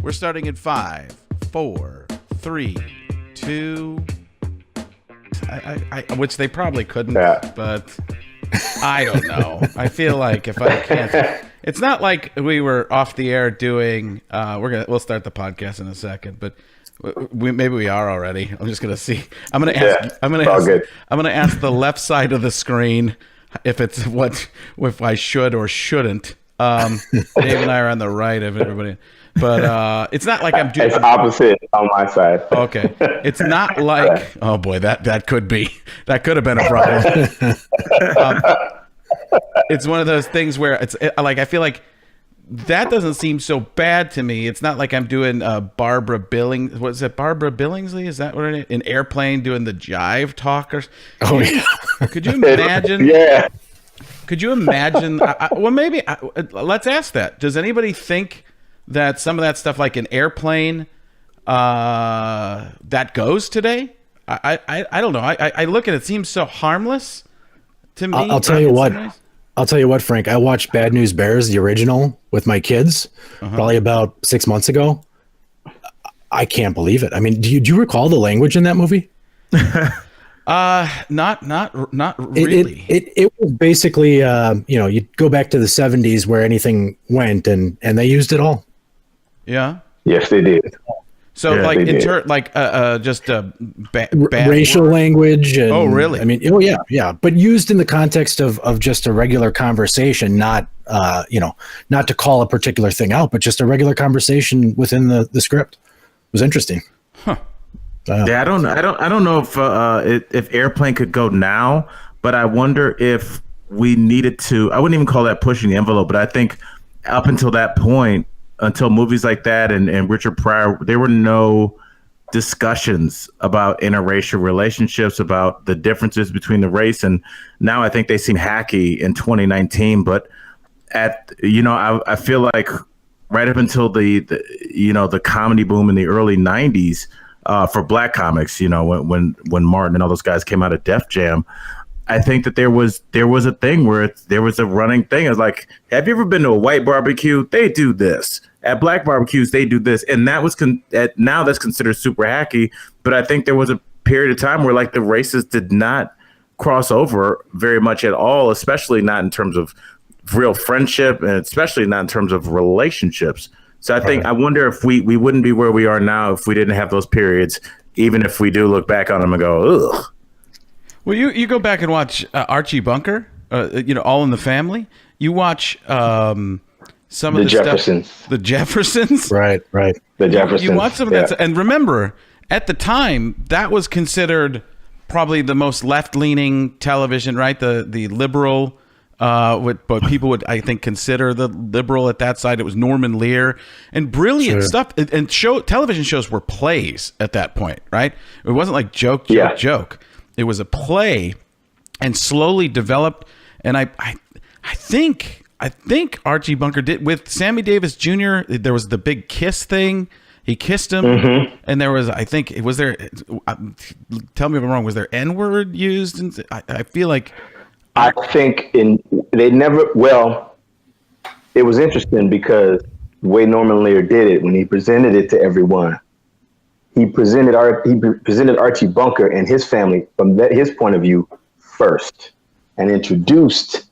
We're starting in 5, 4, 3, 2. Which they probably couldn't, but I don't know. I feel like if I can't, it's not like we were off the air doing. We'll start the podcast in a second, but maybe we are already. I'm just gonna see. I'm gonna ask the left side of the screen if I should or shouldn't. Dave and I are on the right of everybody. But it's not like I'm doing. It's opposite on my side. Okay, it's not like. Oh boy, that could have been a problem. It's one of those things where I feel like that doesn't seem so bad to me. It's not like I'm doing Barbara Billings. Was it Barbara Billingsley? Is that what it is? In Airplane doing the jive talk? Oh yeah. Could you imagine? Yeah. Could you imagine? Well, maybe. Let's ask that. Does anybody think that some of that stuff, like in Airplane, that goes today? I don't know. I look at it, seems so harmless to me. I'll tell you what, Frank. I watched Bad News Bears, the original, with my kids probably about 6 months ago. I can't believe it. I mean, do you recall the language in that movie? Not really. It was basically, you go back to the 70s where anything went, and they used it all. Yeah. Yes, they did. So, just bad racial word? language. And, oh, really? I mean, yeah. But used in the context of just a regular conversation, not to call a particular thing out, but just a regular conversation within the script. It was interesting. Huh. Yeah, I don't know if Airplane could go now, but I wonder if we needed to. I wouldn't even call that pushing the envelope, but I think up until that point, until movies like that and Richard Pryor, there were no discussions about interracial relationships, about the differences between the race, and now I think they seem hacky in 2019. But I feel like right up until the comedy boom in the early 90s. For Black comics, when Martin and all those guys came out of Def Jam, I think that there was a thing where there was a running thing. It was like, have you ever been to a white barbecue? They do this. At black barbecues, they do this. And that was now that's considered super hacky. But I think there was a period of time where like the races did not cross over very much at all, especially not in terms of real friendship and especially not in terms of relationships. So I wonder if we wouldn't be where we are now if we didn't have those periods, even if we do look back on them and go, ugh. Well, you go back and watch Archie Bunker, All in the Family. You watch some of the Jeffersons. Stuff, the Jeffersons. Right. The Jeffersons. You watch some of that, and remember, at the time, that was considered probably the most left-leaning television, right? The liberal. But people would, I think, consider the liberal at that side. It was Norman Lear and brilliant stuff. And television shows were plays at that point, right? It wasn't like joke. It was a play, and slowly developed. And I think Archie Bunker did with Sammy Davis Jr. There was the big kiss thing. He kissed him, and there was, I think, was there? Tell me if I'm wrong. Was there N-word used? And I feel like. I think it was interesting because the way Norman Lear did it, when he presented it to everyone, he presented Archie Bunker and his family from his point of view first, and introduced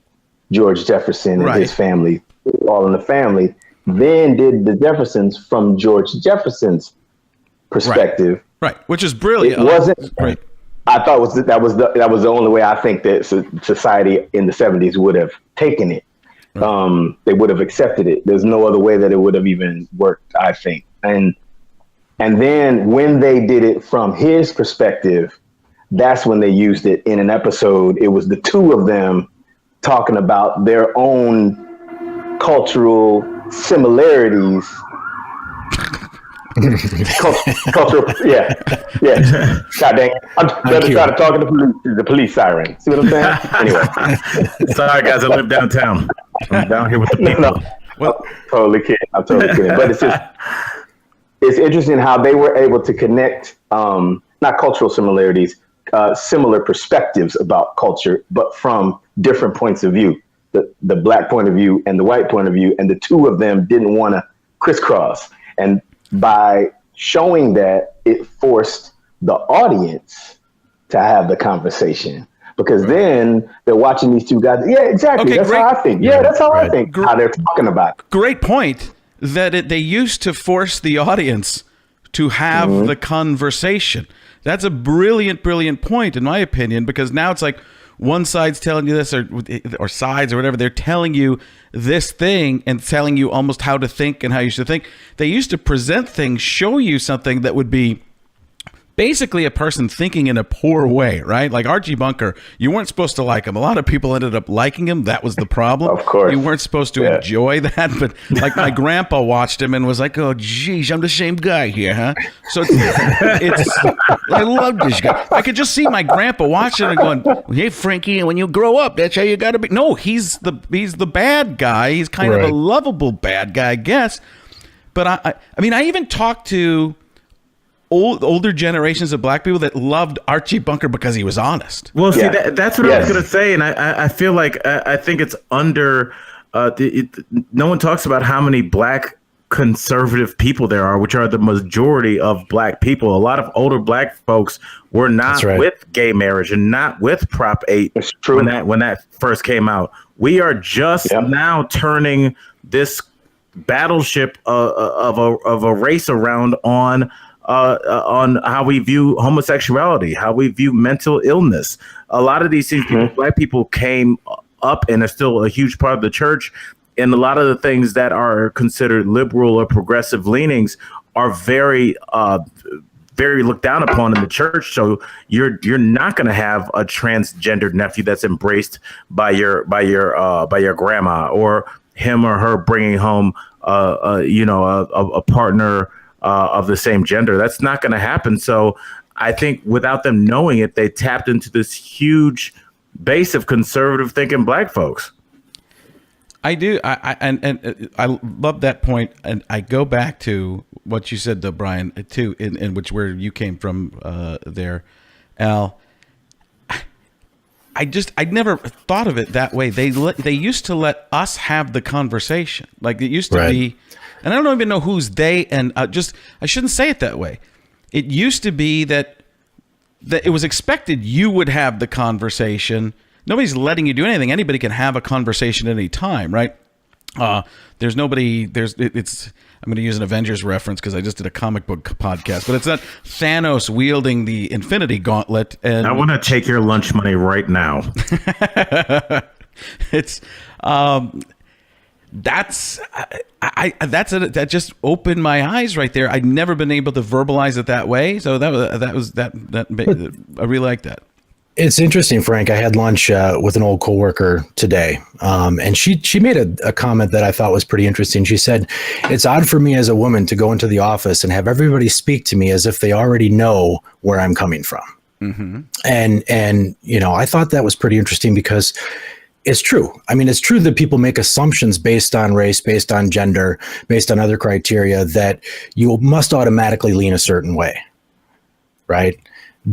George Jefferson and his family, All in the Family, then did the Jeffersons from George Jefferson's perspective. Right. Which is brilliant. It wasn't great. I thought that was the only way I think that society in the 70s would have taken it. They would have accepted it. There's no other way that it would have even worked, I think. And then when they did it from his perspective, that's when they used it in an episode. It was the two of them talking about their own cultural similarities. Cultural, yeah. God dang, I'm better try to talk to the police siren. See what I'm saying? Anyway, sorry guys, I live downtown. I'm down here with the people. No. Well, I'm totally kidding. But it's interesting how they were able to connect, not cultural similarities, similar perspectives about culture, but from different points of view. The black point of view and the white point of view, and the two of them didn't want to crisscross. And by showing that, it forced the audience to have the conversation. Because then they're watching these two guys. Yeah, exactly. Okay, that's great. how I think. Yeah, that's how I Right. think. How they're talking about it. Great point. That they used to force the audience to have the conversation. That's a brilliant, brilliant point, in my opinion, because now it's like one side's telling you this, or sides or whatever. They're telling you this thing and telling you almost how to think and how you should think. They used to present things, show you something that would be basically a person thinking in a poor way, right? Like Archie Bunker, you weren't supposed to like him. A lot of people ended up liking him. That was the problem. Of course. You weren't supposed to enjoy that. But like my grandpa watched him and was like, oh, geez, I'm the same guy here, huh? So it's I love this guy. I could just see my grandpa watching and going, hey, Frankie, when you grow up, that's how you got to be. No, he's the bad guy. He's kind of a lovable bad guy, I guess. But I mean, I even talked to older generations of black people that loved Archie Bunker because he was honest. Well, see, that's what I was going to say, and I feel like I think it's under. No one talks about how many black conservative people there are, which are the majority of black people. A lot of older black folks were not with gay marriage and not with Prop 8 when that first came out. We are just now turning this battleship of a race around on how we view homosexuality, how we view mental illness. A lot of these things, black people came up and are still a huge part of the church. And a lot of the things that are considered liberal or progressive leanings are very, very looked down upon in the church. So you're not going to have a transgendered nephew that's embraced by your grandma, or him or her bringing home, a partner of the same gender. That's not going to happen. So I think without them knowing it, they tapped into this huge base of conservative thinking black folks. I do. I love that point. And I go back to what you said, though, Brian, too, in which where you came from there, Al. I never thought of it that way. They used to let us have the conversation. Like it used to be, and I don't even know who's they, and I shouldn't say it that way. It used to be that it was expected you would have the conversation. Nobody's letting you do anything. Anybody can have a conversation at any time, right? There's nobody. I'm going to use an Avengers reference because I just did a comic book podcast, but it's not Thanos wielding the Infinity Gauntlet. And I want to take your lunch money right now. It's that just opened my eyes right there. I'd never been able to verbalize it that way, so I really like that. It's interesting, Frank. I had lunch with an old coworker today, and she made a comment that I thought was pretty interesting. She said, "It's odd for me as a woman to go into the office and have everybody speak to me as if they already know where I'm coming from." Mm-hmm. And I thought that was pretty interesting because it's true. I mean, it's true that people make assumptions based on race, based on gender, based on other criteria that you must automatically lean a certain way, right?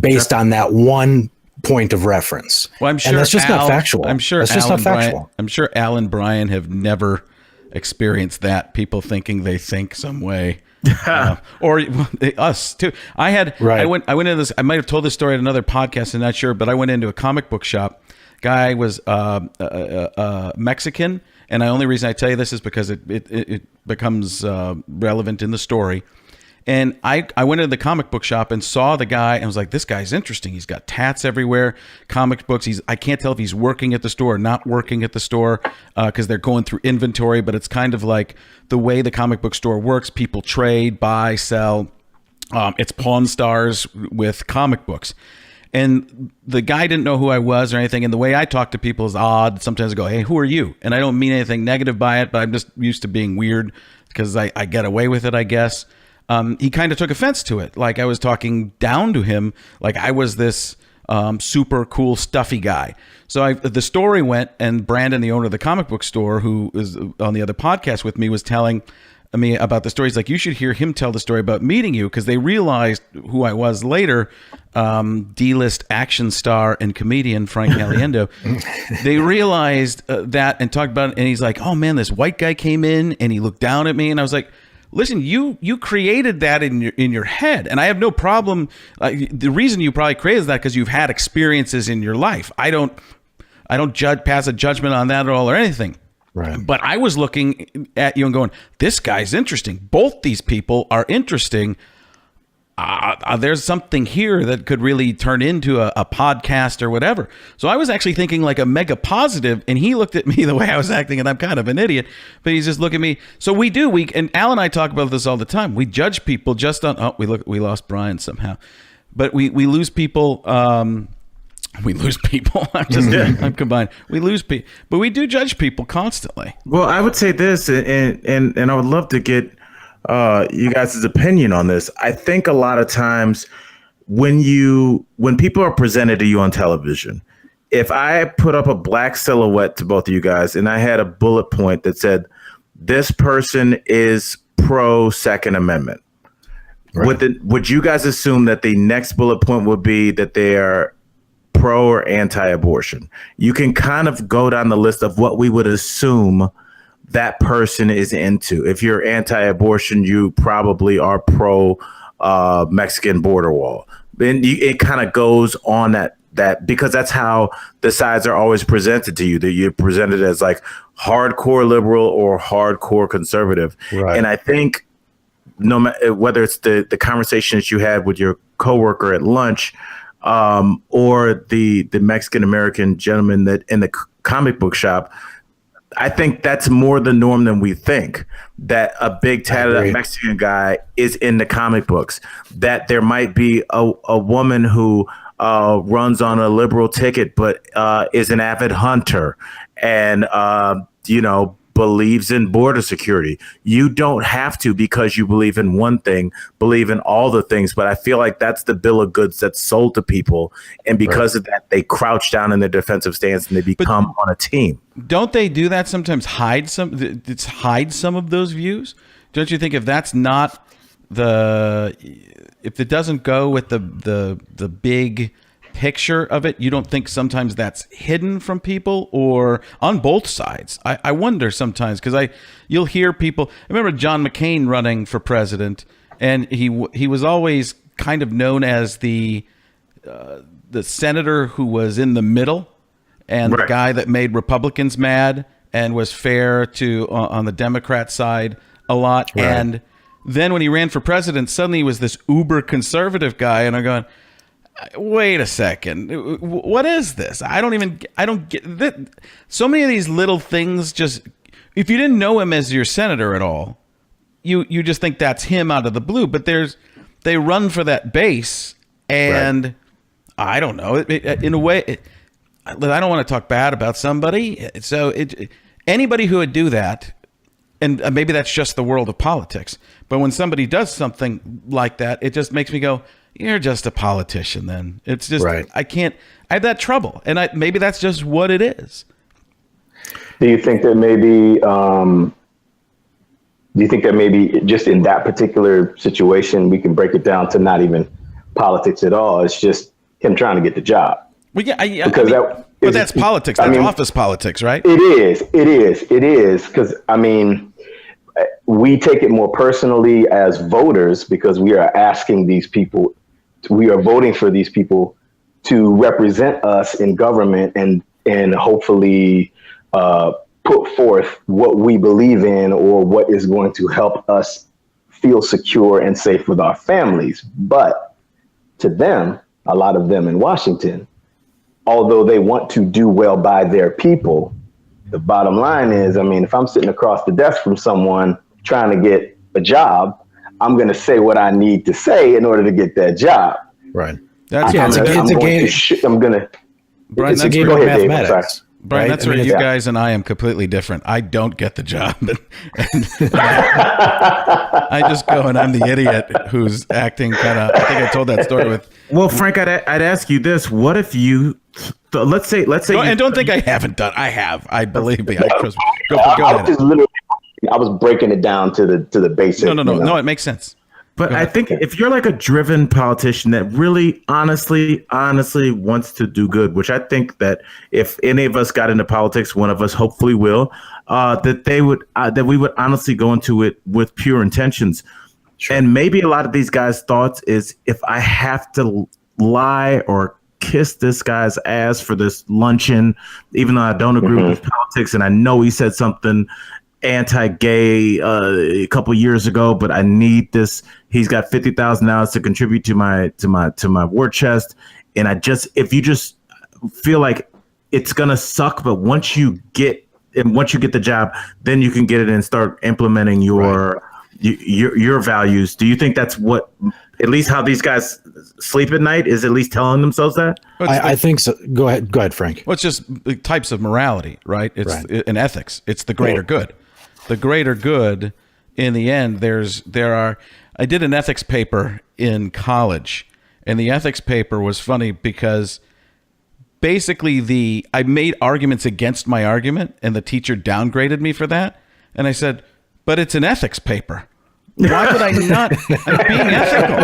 Based on that one point of reference. Well, I'm sure, and that's just not factual. I'm sure that's just not factual. I'm sure Al and Brian have never experienced that. People thinking they think some way, or us too. I went into this. I might have told this story at another podcast. I'm not sure, but I went into a comic book shop. Guy was Mexican, and the only reason I tell you this is because it becomes relevant in the story. And I went into the comic book shop and saw the guy and was like, this guy's interesting. He's got tats everywhere, comic books. I can't tell if he's working at the store or not working at the store because they're going through inventory, but it's kind of like the way the comic book store works. People trade, buy, sell. It's Pawn Stars with comic books. And the guy didn't know who I was or anything. And the way I talk to people is odd. Sometimes I go, hey, who are you? And I don't mean anything negative by it, but I'm just used to being weird because I get away with it, I guess. He kind of took offense to it. Like I was talking down to him, like I was this super cool, stuffy guy. So the story went, and Brandon, the owner of the comic book store, who is on the other podcast with me, was telling me about the story. He's like, you should hear him tell the story about meeting you, because they realized who I was later. D-list action star and comedian Frank Caliendo. They realized that and talked about it, and he's like, oh man, this white guy came in and he looked down at me, and I was like, listen, you created that in your head, and I have no problem. The reason you probably created that because you've had experiences in your life. I don't pass a judgment on that at all or anything. Right. But I was looking at you and going, this guy's interesting. Both these people are interesting. There's something here that could really turn into a podcast or whatever. So I was actually thinking like a mega positive, and he looked at me the way I was acting, and I'm kind of an idiot, but he's just looking at me. So we and Al and I talk about this all the time. We judge people just on, we lost Brian somehow, but we lose people. We lose people. I'm combined. We lose people, but we do judge people constantly. Well, I would say this, and I would love to get you guys' opinion on this. I think a lot of times when people are presented to you on television, if I put up a black silhouette to both of you guys and I had a bullet point that said, this person is pro Second Amendment, right, would you guys assume that the next bullet point would be that they are pro or anti-abortion? You can kind of go down the list of what we would assume that person is into. If you're anti-abortion, you probably are pro Mexican border wall. Then it kind of goes on that because that's how the sides are always presented to you. That you're presented as like hardcore liberal or hardcore conservative. Right. And I think no matter whether it's the conversations you had with your coworker at lunch, or the Mexican American gentleman that in the comic book shop, I think that's more the norm than we think, that a big tatted Mexican guy is in the comic books, that there might be a woman who runs on a liberal ticket but is an avid hunter and believes in border security. You don't have to, because you believe in one thing, believe in all the things. But I feel like that's the bill of goods that's sold to people. And because of that, they crouch down in their defensive stance and they become on a team. Don't they do that sometimes? Hide some of those views? Don't you think if that's not if it doesn't go with the big picture of it, you don't think sometimes that's hidden from people, or on both sides? I wonder sometimes, because you'll hear people. I remember John McCain running for president, and he was always kind of known as the senator who was in the middle, and the guy that made Republicans mad and was fair to on the Democrat side a lot. Right. And then when he ran for president, suddenly he was this uber conservative guy, and I'm going, wait a second, what is this? I don't get that. So many of these little things, just if you didn't know him as your senator at all, you just think that's him out of the blue. But they run for that base, and I don't know. In a way, I don't want to talk bad about somebody. So anybody who would do that, and maybe that's just the world of politics, but when somebody does something like that, it just makes me go, you're just a politician then. It's just, I have that trouble. And maybe that's just what it is. Do you think that maybe just in that particular situation, we can break it down to not even politics at all? It's just him trying to get the job. Well, yeah, but that's politics. That's office politics, right? It is. Because, we take it more personally as voters, because we are asking these people, we are voting for these people to represent us in government and hopefully put forth what we believe in, or what is going to help us feel secure and safe with our families. But to them, a lot of them in Washington, although they want to do well by their people, the bottom line is, if I'm sitting across the desk from someone trying to get a job, I'm going to say what I need to say in order to get that job. Right. It's a game of mathematics. Brian, that's where you guys and I am completely different. I don't get the job. And I just go and I'm the idiot who's acting kind of, I think I told that story with. Well, Frank, I'd ask you this. What if let's say, and don't think I haven't done. I have. I believe me. Go ahead. I was breaking it down to the basics. No, it makes sense. But I think if you're like a driven politician that really honestly wants to do good, which I think that if any of us got into politics, one of us hopefully will, that we would honestly go into it with pure intentions. Sure. And maybe a lot of these guys' thoughts is, if I have to lie or kiss this guy's ass for this luncheon, even though I don't agree with his politics and I know he said something anti-gay a couple years ago, but I need this. He's got $50,000 to contribute to my war chest, and if you just feel like it's gonna suck, but once you get the job, then you can get it and start implementing your values. Do you think that's what, at least how these guys sleep at night, is at least telling themselves that? I think so. Go ahead, Frank. Well, it's just the types of morality, right? It's in ethics. It's the greater good. The greater good, in the end, I did an ethics paper in college, and the ethics paper was funny because basically I made arguments against my argument, and the teacher downgraded me for that. And I said, but it's an ethics paper. Why would I not? I'm being ethical.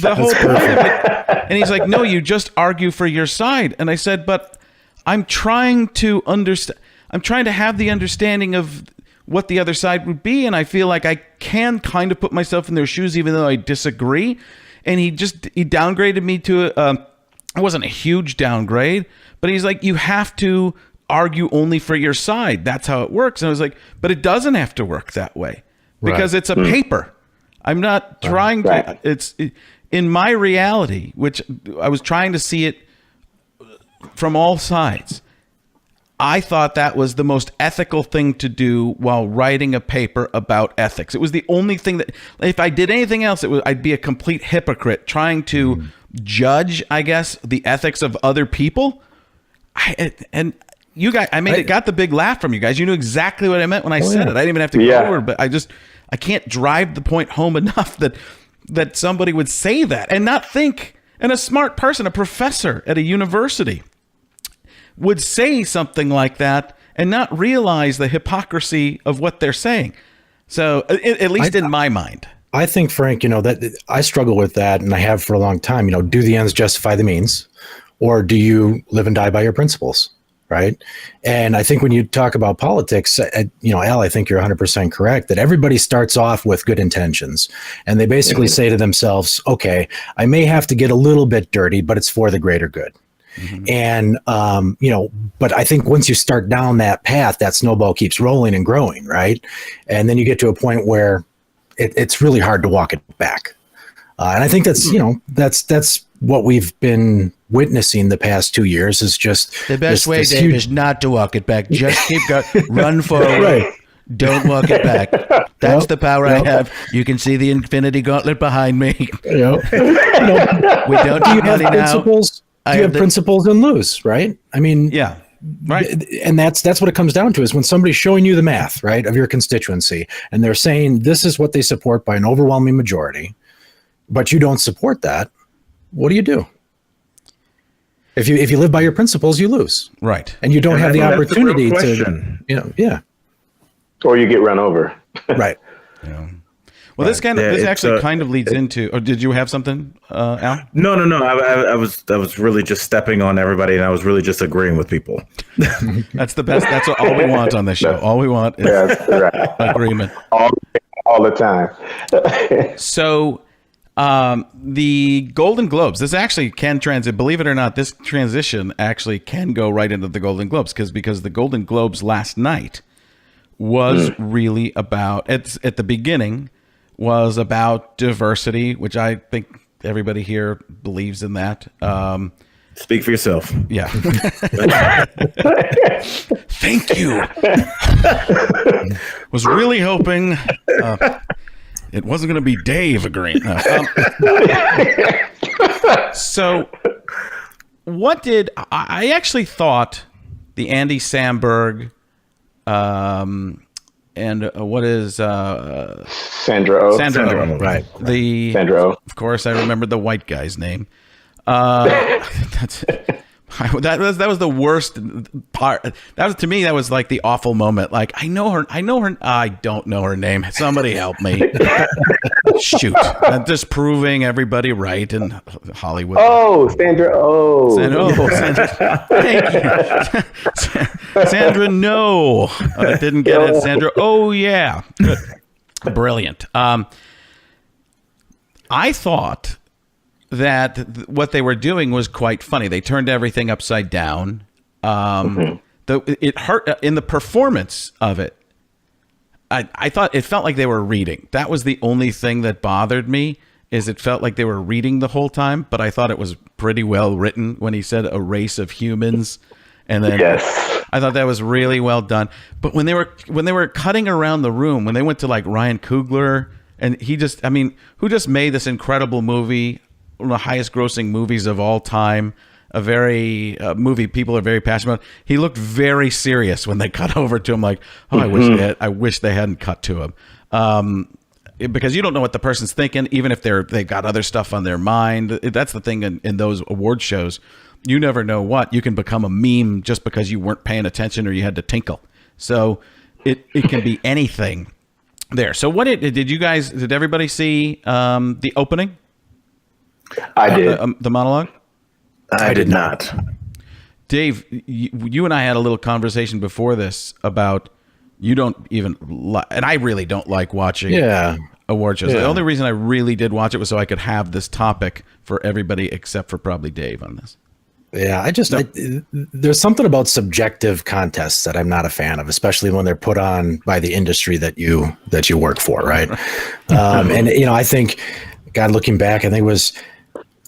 The whole point of it. And he's like, no, you just argue for your side. And I said, but I'm trying to understand. I'm trying to have the understanding of what the other side would be, and I feel like I can kind of put myself in their shoes, even though I disagree. And he downgraded me to it wasn't a huge downgrade, but he's like, you have to argue only for your side. That's how it works. And I was like, but it doesn't have to work that way because it's a paper. I'm not trying to. It's in my reality, which I was trying to see it from all sides. I thought that was the most ethical thing to do while writing a paper about ethics. It was the only thing that, if I did anything else, I'd be a complete hypocrite trying to judge, I guess, the ethics of other people. And you guys, it got the big laugh from you guys. You knew exactly what I meant when I said it. I didn't even have to go over it, but I can't drive the point home enough that somebody would say that and not think, and a smart person, a professor at a university, would say something like that and not realize the hypocrisy of what they're saying. So at least in my mind, I think, Frank, that I struggle with that, and I have for a long time. Do the ends justify the means, or do you live and die by your principles? Right. And I think when you talk about politics, Al, I think you're 100% correct that everybody starts off with good intentions, and they basically say to themselves, okay, I may have to get a little bit dirty, but it's for the greater good. And, but I think once you start down that path, that snowball keeps rolling and growing. Right. And then you get to a point where it's really hard to walk it back. And I think that's what we've been witnessing the past 2 years is just the best way, Dave, is not to walk it back. Just keep going, run forward. Right. Don't walk it back. That's the power I have. You can see the infinity gauntlet behind me. We don't need money now. You have principles and lose, right? I mean, yeah, right. And that's what it comes down to is when somebody's showing you the math, right, of your constituency, and they're saying this is what they support by an overwhelming majority, but you don't support that. What do you do? If you live by your principles, you lose, right? And you don't have the opportunity to, or you get run over, right? Yeah. Well, this actually kind of leads into. Or did you have something, Al? No. I was really just stepping on everybody, and I was really just agreeing with people. That's the best. That's all we want on this show. All we want is agreement. All the time. So, the Golden Globes. This actually can transit. Believe it or not, this transition actually can go right into the Golden Globes because the Golden Globes last night was really about. At the beginning. Was about diversity, which I think everybody here believes in that. Speak for yourself. Yeah. Thank you. Was really hoping it wasn't going to be Dave agreeing. So what did I actually thought the Andy Samberg and what is Sandra Oh? Sandra Oh, right. Sandra Oh. Of course, I remembered the white guy's name. That's That was the worst part. That was, to me, that was like the awful moment. Like, I know her. I don't know her name. Somebody help me. Shoot. I'm just proving everybody right in Hollywood. Oh, Sandra. Oh. Sandra. Thank you. Sandra, no. I didn't get it. Sandra. Oh, yeah. Good. Brilliant. I thought that what they were doing was quite funny. They turned everything upside down. It hurt in the performance of it. I thought it felt like they were reading. That was the only thing that bothered me, is it felt like they were reading the whole time, but I thought it was pretty well written when he said a race of humans. And then I thought that was really well done. But when they were cutting around the room, when they went to like Ryan Coogler, and who just made this incredible movie, one of the highest grossing movies of all time, a very movie people are very passionate about. He looked very serious when they cut over to him, like, oh, I wish they hadn't cut to him. Because you don't know what the person's thinking, even if they've got other stuff on their mind. That's the thing in those award shows. You never know what. You can become a meme just because you weren't paying attention or you had to tinkle. So it can be anything there. So did everybody see the opening? I did. The monologue? I did not. Dave, you and I had a little conversation before this about you don't even and I really don't like watching award shows. The only reason I really did watch it was so I could have this topic for everybody except for probably Dave on this. Yeah, there's something about subjective contests that I'm not a fan of, especially when they're put on by the industry that you work for, right? And I think, God, looking back, I think it was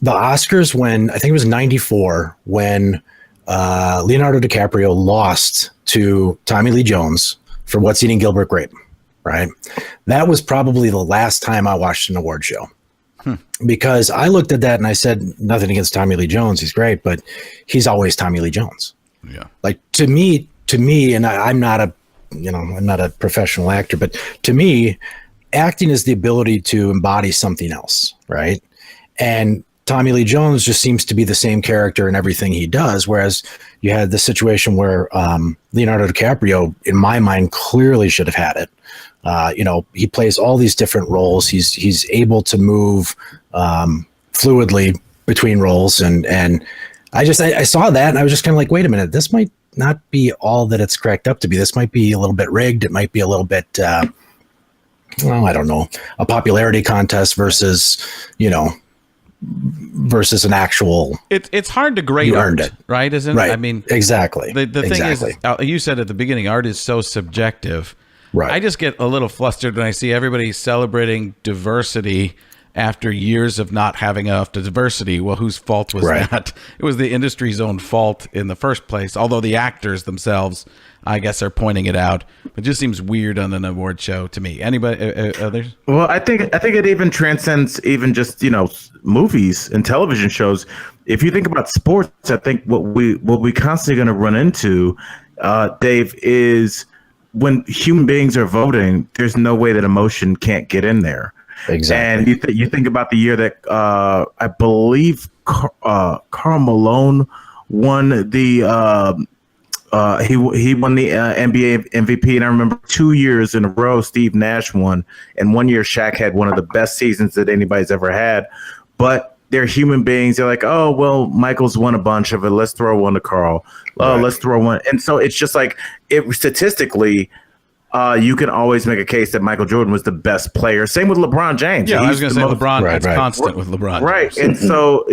the Oscars I think it was 94 when Leonardo DiCaprio lost to Tommy Lee Jones for What's Eating Gilbert Grape, right? That was probably the last time I watched an award show. Because I looked at that and I said, nothing against Tommy Lee Jones, he's great, but he's always Tommy Lee Jones. Yeah. Like to me, and I'm not a professional actor, but to me, acting is the ability to embody something else, right? And Tommy Lee Jones just seems to be the same character in everything he does, whereas you had the situation where Leonardo DiCaprio, in my mind, clearly should have had it. He plays all these different roles. He's able to move fluidly between roles, and I saw that and I was just kind of like, wait a minute, this might not be all that it's cracked up to be. This might be a little bit rigged. It might be a little bit, I don't know, a popularity contest versus an actual. It's hard to grade. You art, earned it, right? Isn't right? I mean, exactly. The thing is, you said at the beginning, art is so subjective. Right. I just get a little flustered when I see everybody celebrating diversity after years of not having enough diversity. Well, whose fault was that? It was the industry's own fault in the first place. Although the actors themselves, I guess, are pointing it out. It just seems weird on an award show to me. Anybody others? Well, I think it even transcends even just movies and television shows. If you think about sports, I think what we constantly going to run into, Dave, is when human beings are voting, there's no way that emotion can't get in there. Exactly. And you think about the year that I believe Karl Malone won the he won the NBA MVP, and I remember 2 years in a row Steve Nash won, and 1 year Shaq had one of the best seasons that anybody's ever had. But they're human beings. They're like, oh, well, Michael's won a bunch of it. Let's throw one to Carl. Oh, let's throw one. And so it's just like statistically, you can always make a case that Michael Jordan was the best player. Same with LeBron James. Yeah, I was going to say LeBron. That's constant with LeBron. Right. And so,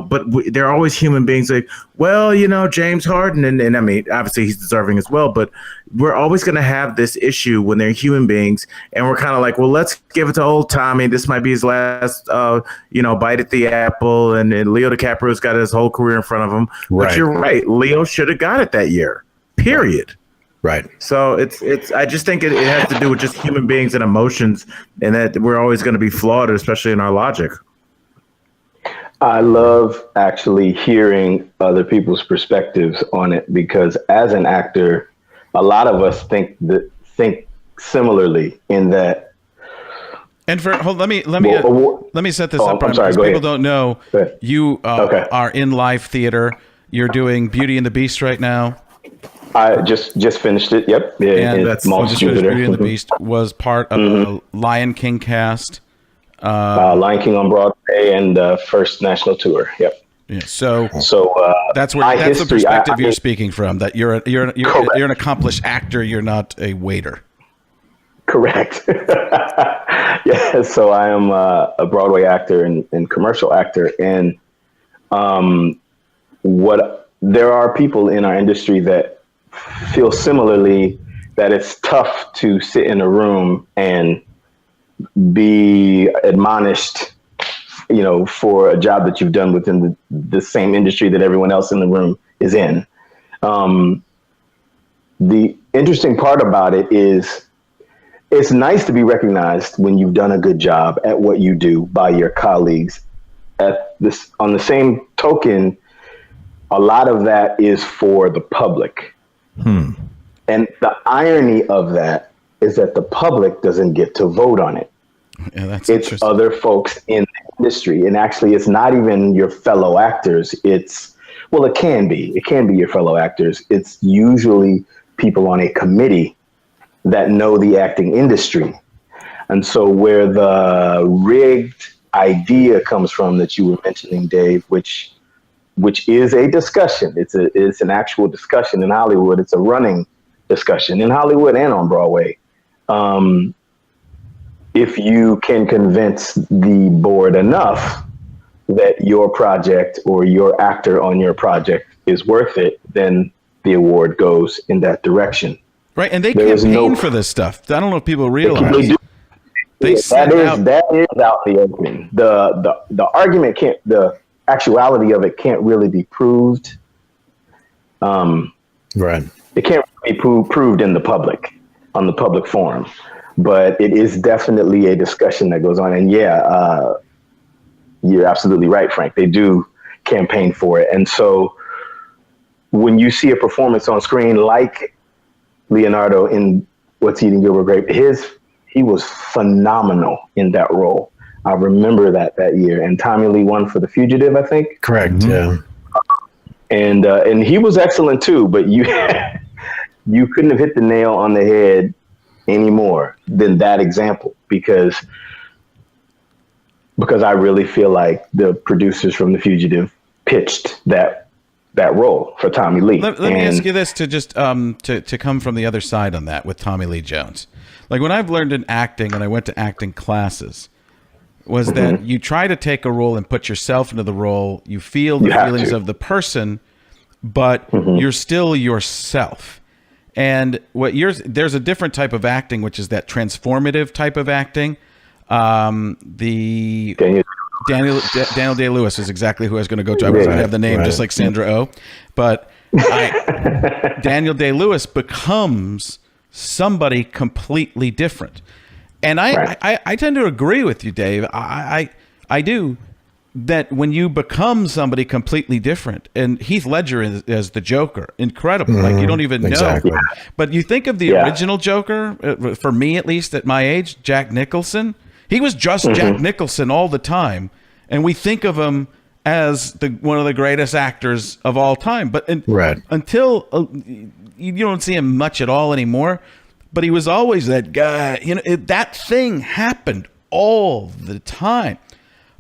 but they're always human beings like, well, James Harden. And I mean, obviously he's deserving as well. But we're always going to have this issue when they're human beings. And we're kind of like, well, let's give it to old Tommy. This might be his last, bite at the apple. And Leo DiCaprio's got his whole career in front of him. Right. But you're right. Leo should have got it that year. Period. Right. So it's. I just think it has to do with just human beings and emotions, and that we're always going to be flawed, especially in our logic. I love actually hearing other people's perspectives on it, because as an actor, a lot of us think similarly in that. And let me set this up. I'm sorry, because people don't know, you are in live theater. You're doing Beauty and the Beast right now. I just finished it. Yep. Yeah, And it's that's Moss just finished Jupiter. Beauty and the Beast. Was part of a Lion King cast. Lion King on Broadway and first national tour. Yep. Yeah, so that's the perspective you're speaking from. That you're an accomplished actor. You're not a waiter. Correct. Yeah. So I am a Broadway actor and commercial actor, and there are people in our industry that feel similarly that it's tough to sit in a room and be admonished, for a job that you've done within the same industry that everyone else in the room is in. The interesting part about it is it's nice to be recognized when you've done a good job at what you do by your colleagues. On the same token, a lot of that is for the public. And the irony of that is that the public doesn't get to vote on it. Yeah, that's it's other folks in the industry. And actually, it's not even your fellow actors. It can be your fellow actors. It's usually people on a committee that know the acting industry. And so where the rigged idea comes from that you were mentioning, Dave, which is a discussion. It's an actual discussion in Hollywood. It's a running discussion in Hollywood and on Broadway. If you can convince the board enough that your project or your actor on your project is worth it, then the award goes in that direction. Right, and they campaign for this stuff. I don't know if people realize. That is out the open. The argument the actuality of it can't really be proved. Right. It can't be proved in the public, on the public forum. But it is definitely a discussion that goes on. And you're absolutely right, Frank. They do campaign for it. And so when you see a performance on screen like Leonardo in What's Eating Gilbert Grape, he was phenomenal in that role. I remember that year. And Tommy Lee won for The Fugitive, I think. Correct. Mm-hmm. Yeah. And he was excellent too, but you couldn't have hit the nail on the head any more than that example, because I really feel like the producers from The Fugitive pitched that role for Tommy Lee. Let me ask you this to just to come from the other side on that with Tommy Lee Jones. Like when I've learned in acting and I went to acting classes, was that you try to take a role and put yourself into the role. You feel the feelings of the person, but you're still yourself. And there's a different type of acting, which is that transformative type of acting. Daniel Day-Lewis is exactly who I was going to go to. I was going to have the name just like Sandra Oh, but Daniel Day-Lewis becomes somebody completely different. And I tend to agree with you, Dave. I do. That when you become somebody completely different, and Heath Ledger as the Joker, incredible. Like you don't even know. But you think of the original Joker, for me at least at my age, Jack Nicholson. He was just Jack Nicholson all the time, and we think of him as one of the greatest actors of all time. But until you don't see him much at all anymore. But he was always that guy. That thing happened all the time.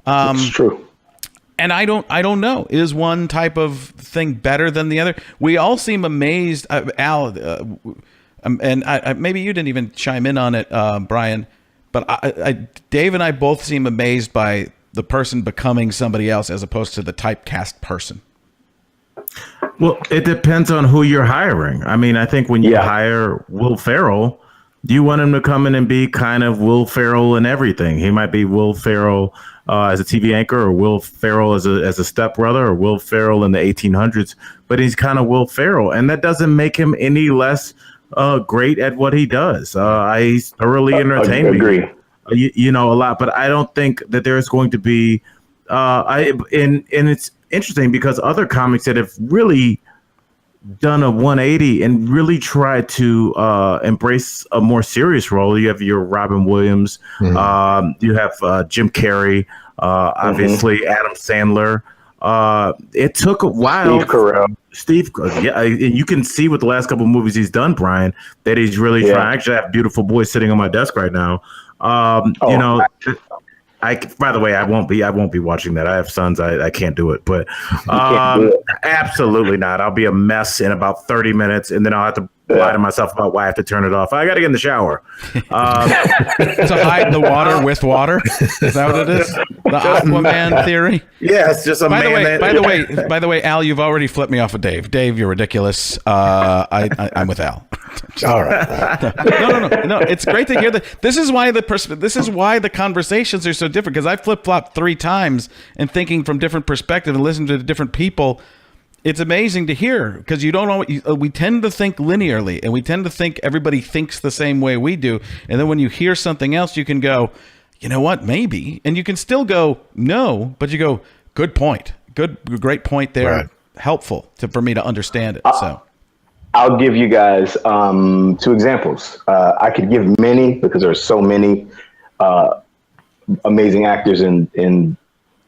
It's true. And I don't know. Is one type of thing better than the other? We all seem amazed, Al, and maybe you didn't even chime in on it, Brian. But Dave and I both seem amazed by the person becoming somebody else as opposed to the typecast person. Well, it depends on who you're hiring. I mean, I think when you hire Will Ferrell, you want him to come in and be kind of Will Ferrell in everything. He might be Will Ferrell as a TV anchor, or Will Ferrell as a stepbrother, or Will Ferrell in the 1800s. But he's kind of Will Ferrell, and that doesn't make him any less great at what he does. He's thoroughly entertaining. I agree. A lot, but I don't think that there's going to be. And it's interesting because other comics that have really done a 180 and really tried to embrace a more serious role. You have your Robin Williams, you have Jim Carrey, obviously Adam Sandler. It took a while. Steve Carell. Steve, yeah, and you can see with the last couple of movies he's done, Brian, that he's really trying. I actually have Beautiful Boy sitting on my desk right now. You know, by the way, I won't be watching that. I have sons. I can't do it, but absolutely not. I'll be a mess in about 30 minutes, and then I'll have to lie to myself about why I have to turn it off. I got to get in the shower. To hide the water with water. Is that what it is? The Aquaman theory. Yeah, it's just a By the way, Al, you've already flipped me off of Dave. Dave, you're ridiculous. I'm with Al. All right. No. It's great to hear that. This is why the conversations are so different, because I flip flopped 3 times and thinking from different perspectives and listening to different people. It's amazing to hear, because you don't know. We tend to think linearly, and we tend to think everybody thinks the same way we do. And then when you hear something else, you can go, you know what, maybe, and you can still go no, but you go, good point, great point there, right. Helpful for me to understand it. So I'll give you guys 2 examples. I could give many, because there are so many amazing actors in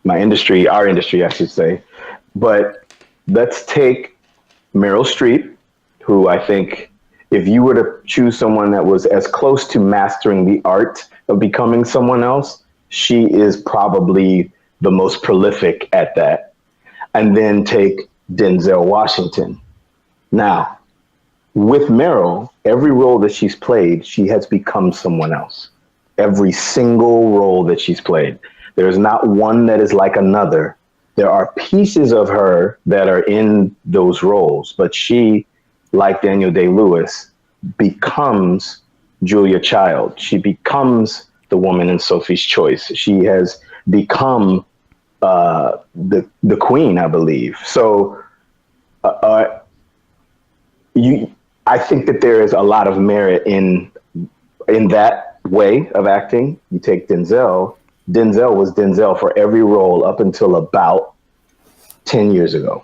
my industry, our industry, I should say. But let's take Meryl Streep, who I think, if you were to choose someone that was as close to mastering the art of becoming someone else, she is probably the most prolific at that. And then take Denzel Washington. Now, with Meryl, every role that she's played, she has become someone else. Every single role that she's played. There is not one that is like another. There are pieces of her that are in those roles, but she, like Daniel Day-Lewis, becomes Julia Child. She becomes the woman in Sophie's Choice. She has become the queen, I believe. So I think that there is a lot of merit in that way of acting. You take Denzel. Denzel was Denzel for every role up until about 10 years ago,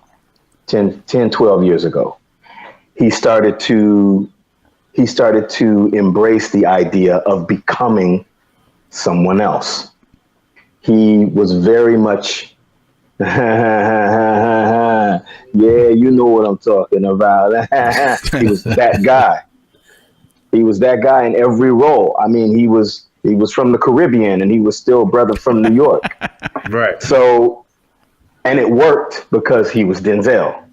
10, 12 years ago. He started to embrace the idea of becoming someone else. He was very much, yeah, you know what I'm talking about. He was that guy. He was that guy in every role. I mean, he was from the Caribbean, and he was still brother from New York. Right. So, and it worked because he was Denzel.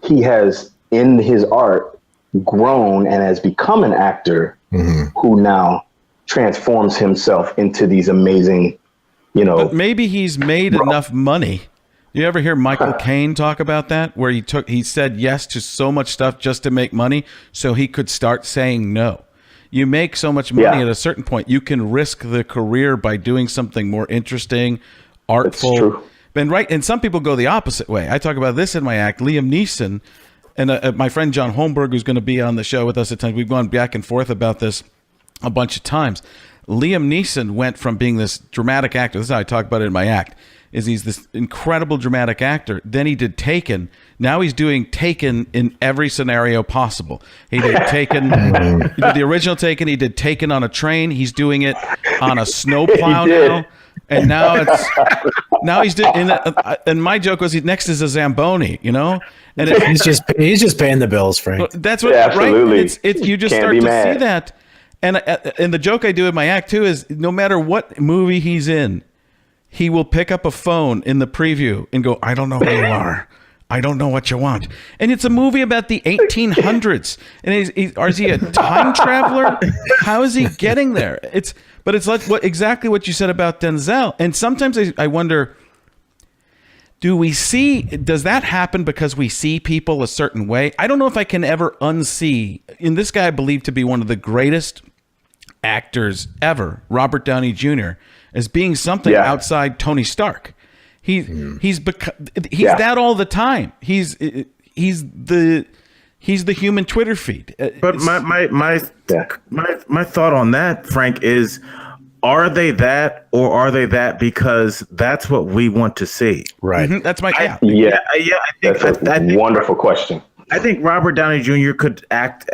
He has, in his art, grown and has become an actor who now transforms himself into these amazing, But maybe he's made enough money. You ever hear Michael Caine talk about that, where he said yes to so much stuff just to make money so he could start saying no? You make so much money at a certain point, you can risk the career by doing something more interesting, artful. That's true. And some people go the opposite way. I talk about this in my act. Liam Neeson and my friend John Holmberg, who's going to be on the show with us at times. We've gone back and forth about this a bunch of times. Liam Neeson went from being this dramatic actor. This is how I talk about it in my act. He's this incredible dramatic actor. Then he did Taken. Now he's doing Taken in every scenario possible. He did Taken, he did the original Taken. He did Taken on a train. He's doing it on a snowplow now. And now he's doing. And my joke was, next is a Zamboni, And he's just paying the bills, Frank. That's what, absolutely. Right? It's you just Can't start be to mad. see that. And the joke I do in my act too is, no matter what movie he's in, he will pick up a phone in the preview and go, I don't know who you are. I don't know what you want. And it's a movie about the 1800s. And is he a time traveler? How is he getting there? But it's like exactly what you said about Denzel. And sometimes I wonder, does that happen because we see people a certain way? I don't know if I can ever unsee. And this guy I believe to be one of the greatest actors ever, Robert Downey Jr., as being something outside Tony Stark. He's that all the time. He's the human Twitter feed. But my thought on that, Frank, is, are they that, or are they that because that's what we want to see? Right. Mm-hmm. That's my I think that's a wonderful question. I think Robert Downey Jr. could act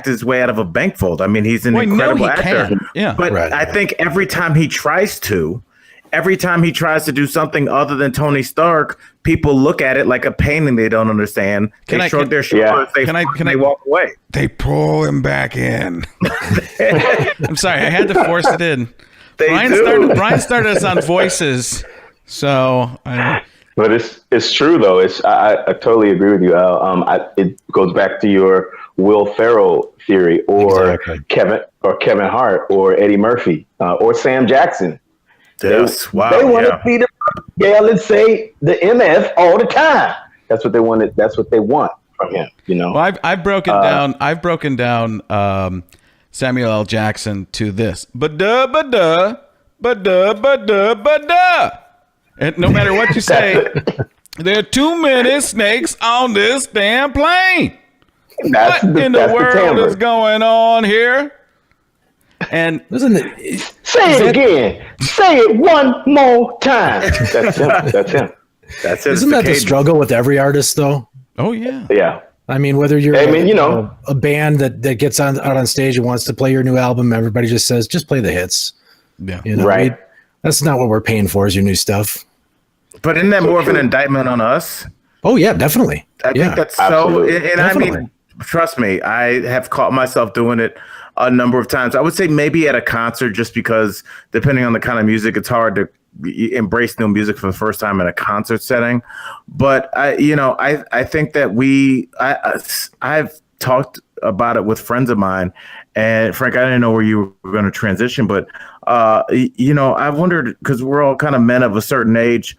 his way out of a bank vault. I mean, he's an incredible actor. Can. Yeah. But I think every time he tries to, every time he tries to do something other than Tony Stark, people look at it like a painting they don't understand. They shrug their shoulders. They walk away. They pull him back in. I'm sorry, I had to force it in. Brian started us on voices, so. But it's true though. I totally agree with you, Al. It goes back to your Will Ferrell theory, or Kevin Hart, or Eddie Murphy, or Sam Jackson. Yes, wow. They want to be the yell and say the MF all the time. That's what they wanted. That's what they want from him. Well, I've broken down. I've broken down Samuel L. Jackson to this. Ba-duh, ba-duh, ba-duh, ba-duh, ba-duh. And no matter what you say, there are too many snakes on this damn plane. What in the world is going on here? And say it again. Say it one more time. That's him. That's him. That's it. Isn't that the struggle with every artist, though? Oh yeah. Yeah. I mean, whether you're a band that gets out on stage and wants to play your new album, everybody just says, just play the hits. Yeah. Right. That's not what we're paying for, is your new stuff. But isn't that more of an indictment on us? Oh yeah, definitely. I think that's so. And definitely. I mean, trust me, I have caught myself doing it a number of times. I would say maybe at a concert, just because depending on the kind of music, it's hard to embrace new music for the first time in a concert setting. But I think that I've talked about it with friends of mine. And Frank, I didn't know where you were going to transition, but I wondered, because we're all kind of men of a certain age.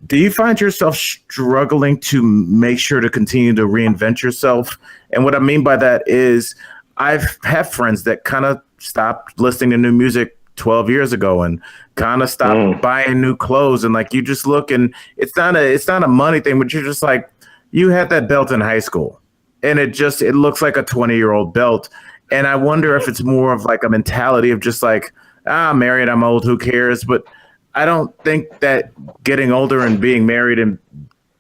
Do you find yourself struggling to make sure to continue to reinvent yourself? And what I mean by that is I've had friends that kind of stopped listening to new music 12 years ago and kind of stopped buying new clothes. And like, you just look, and it's not a money thing, but you're just like, you had that belt in high school and it looks like a 20-year-old belt. And I wonder if it's more of like a mentality of just like, I'm married, I'm old, who cares? But I don't think that getting older and being married and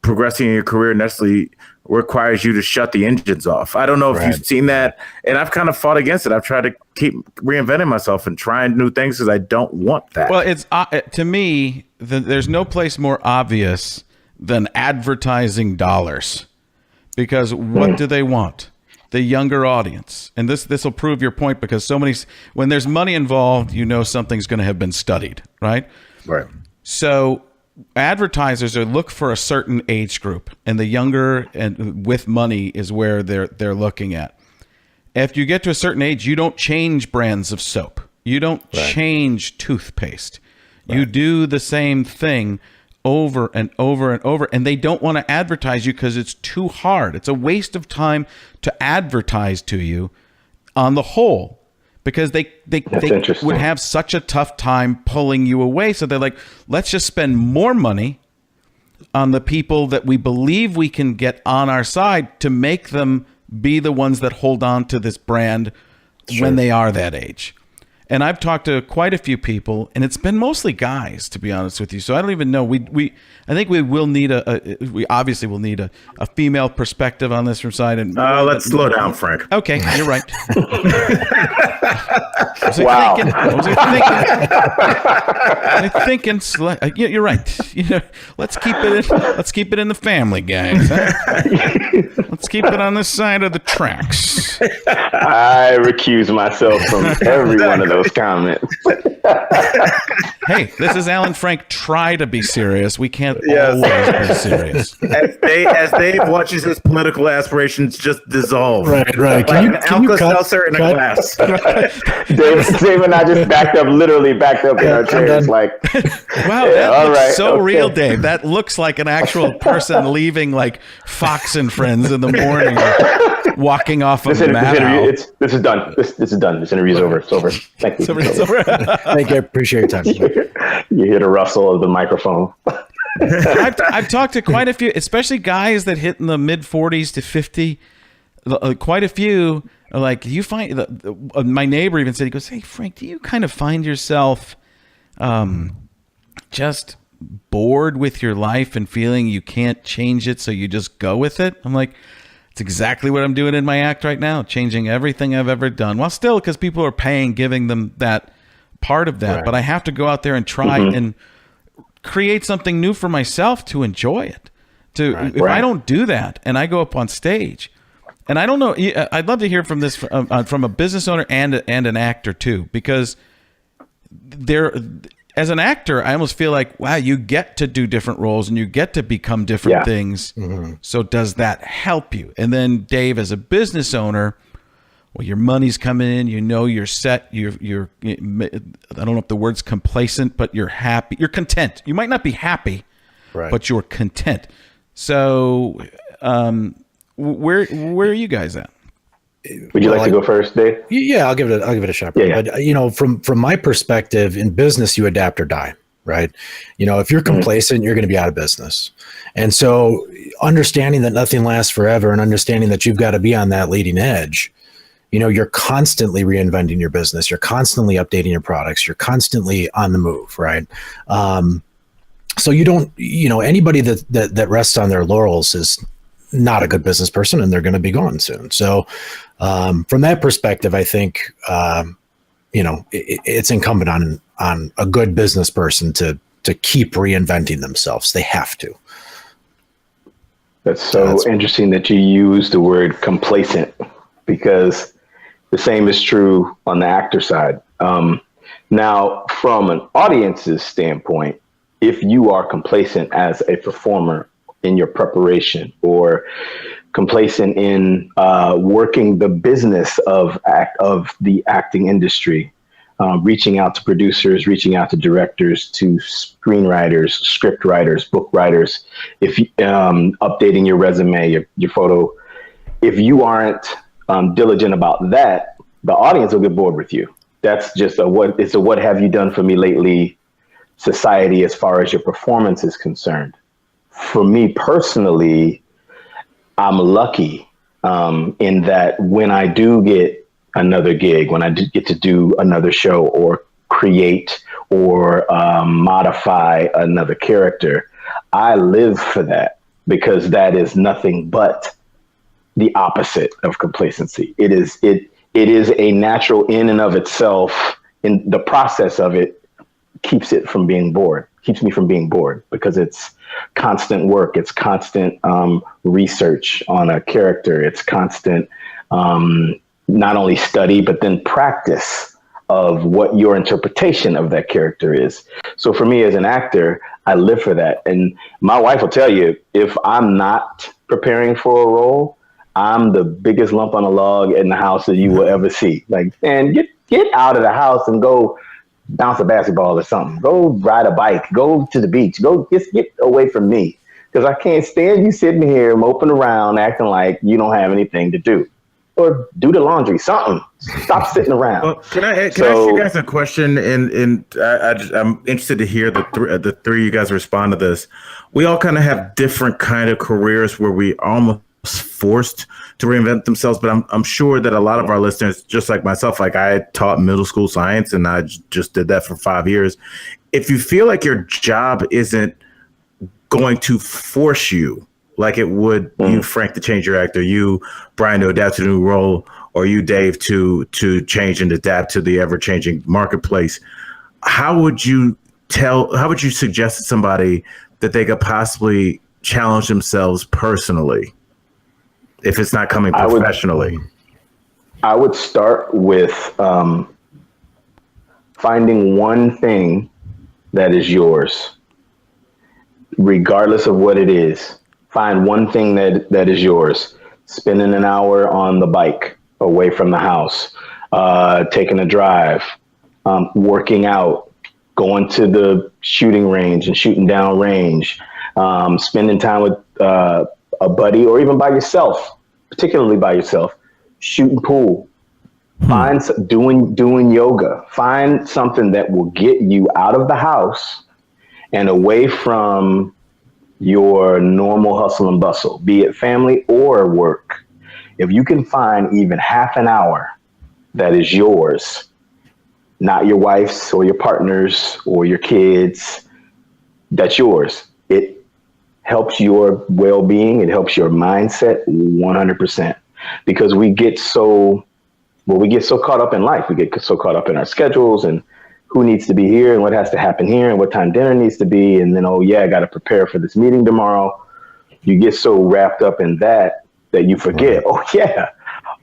progressing in your career necessarily requires you to shut the engines off. I don't know if you've seen that, and I've kind of fought against it. I've tried to keep reinventing myself and trying new things because I don't want that. Well, it's to me, there's no place more obvious than advertising dollars, because what do they want? The younger audience. And this will prove your point, because when there's money involved, something's going to have been studied, right? Right. So advertisers look for a certain age group, and the younger and with money is where they're looking at. If you get to a certain age, you don't change brands of soap. You don't change toothpaste. Right. You do the same thing over and over and over, and they don't want to advertise you because it's too hard. It's a waste of time to advertise to you on the whole, because they would have such a tough time pulling you away. So they're like, let's just spend more money on the people that we believe we can get on our side to make them be the ones that hold on to this brand when they are that age. And I've talked to quite a few people, and it's been mostly guys, to be honest with you. So I don't even know. I think we will need we obviously will need a female perspective on this from side. And let's slow down, Frank. Okay, you're right. Wow. I'm thinking. You're right. Let's keep it in the family, guys. Huh? Let's keep it on this side of the tracks. I recuse myself from every one of those comments. Hey, this is Alan Frank. Try to be serious. We can't always be serious. As Dave watches his political aspirations just dissolve. Right. Like an Alka-Seltzer in a glass. Dave and I just literally backed up in our chairs. Like, wow, that looks so real, Dave. That looks like an actual person leaving like Fox and Friends in the morning, walking off of this is done. This is done. This interview's over. It's over. Thank you. Thank you. I appreciate your time. You hear the rustle of the microphone. I've talked to quite a few, especially guys that hit in the mid 40s to 50. Quite a few are like, you find my neighbor even said, he goes, "Hey Frank, do you kind of find yourself just bored with your life and feeling you can't change it, so you just go with it?" I'm like, it's exactly what I'm doing in my act right now, changing everything I've ever done. Well, still, because people are paying, giving them that part of that, but I have to go out there and try. And create something new for myself to enjoy it. If I don't do that and I go up on stage, and I don't know, I'd love to hear from this from a business owner and an actor too, because as an actor, I almost feel like, wow, you get to do different roles and you get to become different things. So does that help you? And then Dave, as a business owner, well, your money's coming in, you're set, you're I don't know if the word's complacent, but you're happy, you're content. You might not be happy, but you're content. So where are you guys at? Would you like to go first, Dave? Yeah, I'll give it a shot. Yeah. But from my perspective, in business, you adapt or die, right? If you're complacent, you're going to be out of business. And so understanding that nothing lasts forever and understanding that you've got to be on that leading edge, you're constantly reinventing your business. You're constantly updating your products. You're constantly on the move, right? So you don't, anybody that rests on their laurels is not a good business person, and they're going to be gone soon. So from that perspective, I think, it's incumbent on a good business person to keep reinventing themselves. They have to. That's so interesting that you use the word complacent, because the same is true on the actor side. Now, from an audience's standpoint, if you are complacent as a performer in your preparation, or complacent in working the business of the acting industry, reaching out to producers, reaching out to directors, to screenwriters, script writers, book writers, if updating your resume, your photo, if you aren't diligent about that, the audience will get bored with you. That's just it's a what have you done for me lately society as far as your performance is concerned. For me personally, I'm lucky in that when I do get another gig, when I do get to do another show or create or modify another character, I live for that, because that is nothing but the opposite of complacency. It is a natural in and of itself. In the process of it, keeps me from being bored, because it's constant work. It's constant research on a character. It's constant not only study, but then practice of what your interpretation of that character is. So for me as an actor, I live for that. And my wife will tell you, if I'm not preparing for a role, I'm the biggest lump on a log in the house that you will ever see. Like, man, get out of the house and go bounce a basketball or something. Go ride a bike. Go to the beach. Go just get away from me, because I can't stand you sitting here moping around acting like you don't have anything to do, or do the laundry. Something. Stop sitting around. Well, can I ask you guys a question? And I'm interested to hear the three of you guys respond to this. We all kind of have different kind of careers where we almost forced to reinvent themselves, but I'm sure that a lot of our listeners, just like myself, like I taught middle school science and I just did that for 5 years. If you feel like your job isn't going to force you like it would you, Frank, to change your actor, you, Brian, to adapt to the new role, or you, Dave, to change and adapt to the ever-changing marketplace, how would you suggest to somebody that they could possibly challenge themselves personally if it's not coming professionally? I would start with finding one thing that is yours, regardless of what it is. Find one thing that is yours. Spending an hour on the bike away from the house, taking a drive, working out, going to the shooting range and shooting down range, spending time with a buddy, or even by yourself, particularly by yourself, shooting pool, find doing yoga, find something that will get you out of the house and away from your normal hustle and bustle, be it family or work. If you can find even half an hour that is yours, not your wife's or your partner's or your kids, that's yours. It helps your well-being. It helps your mindset 100%, because we get so caught up in life. We get so caught up in our schedules and who needs to be here and what has to happen here and what time dinner needs to be. And then, oh yeah, I got to prepare for this meeting tomorrow. You get so wrapped up in that you forget, oh yeah,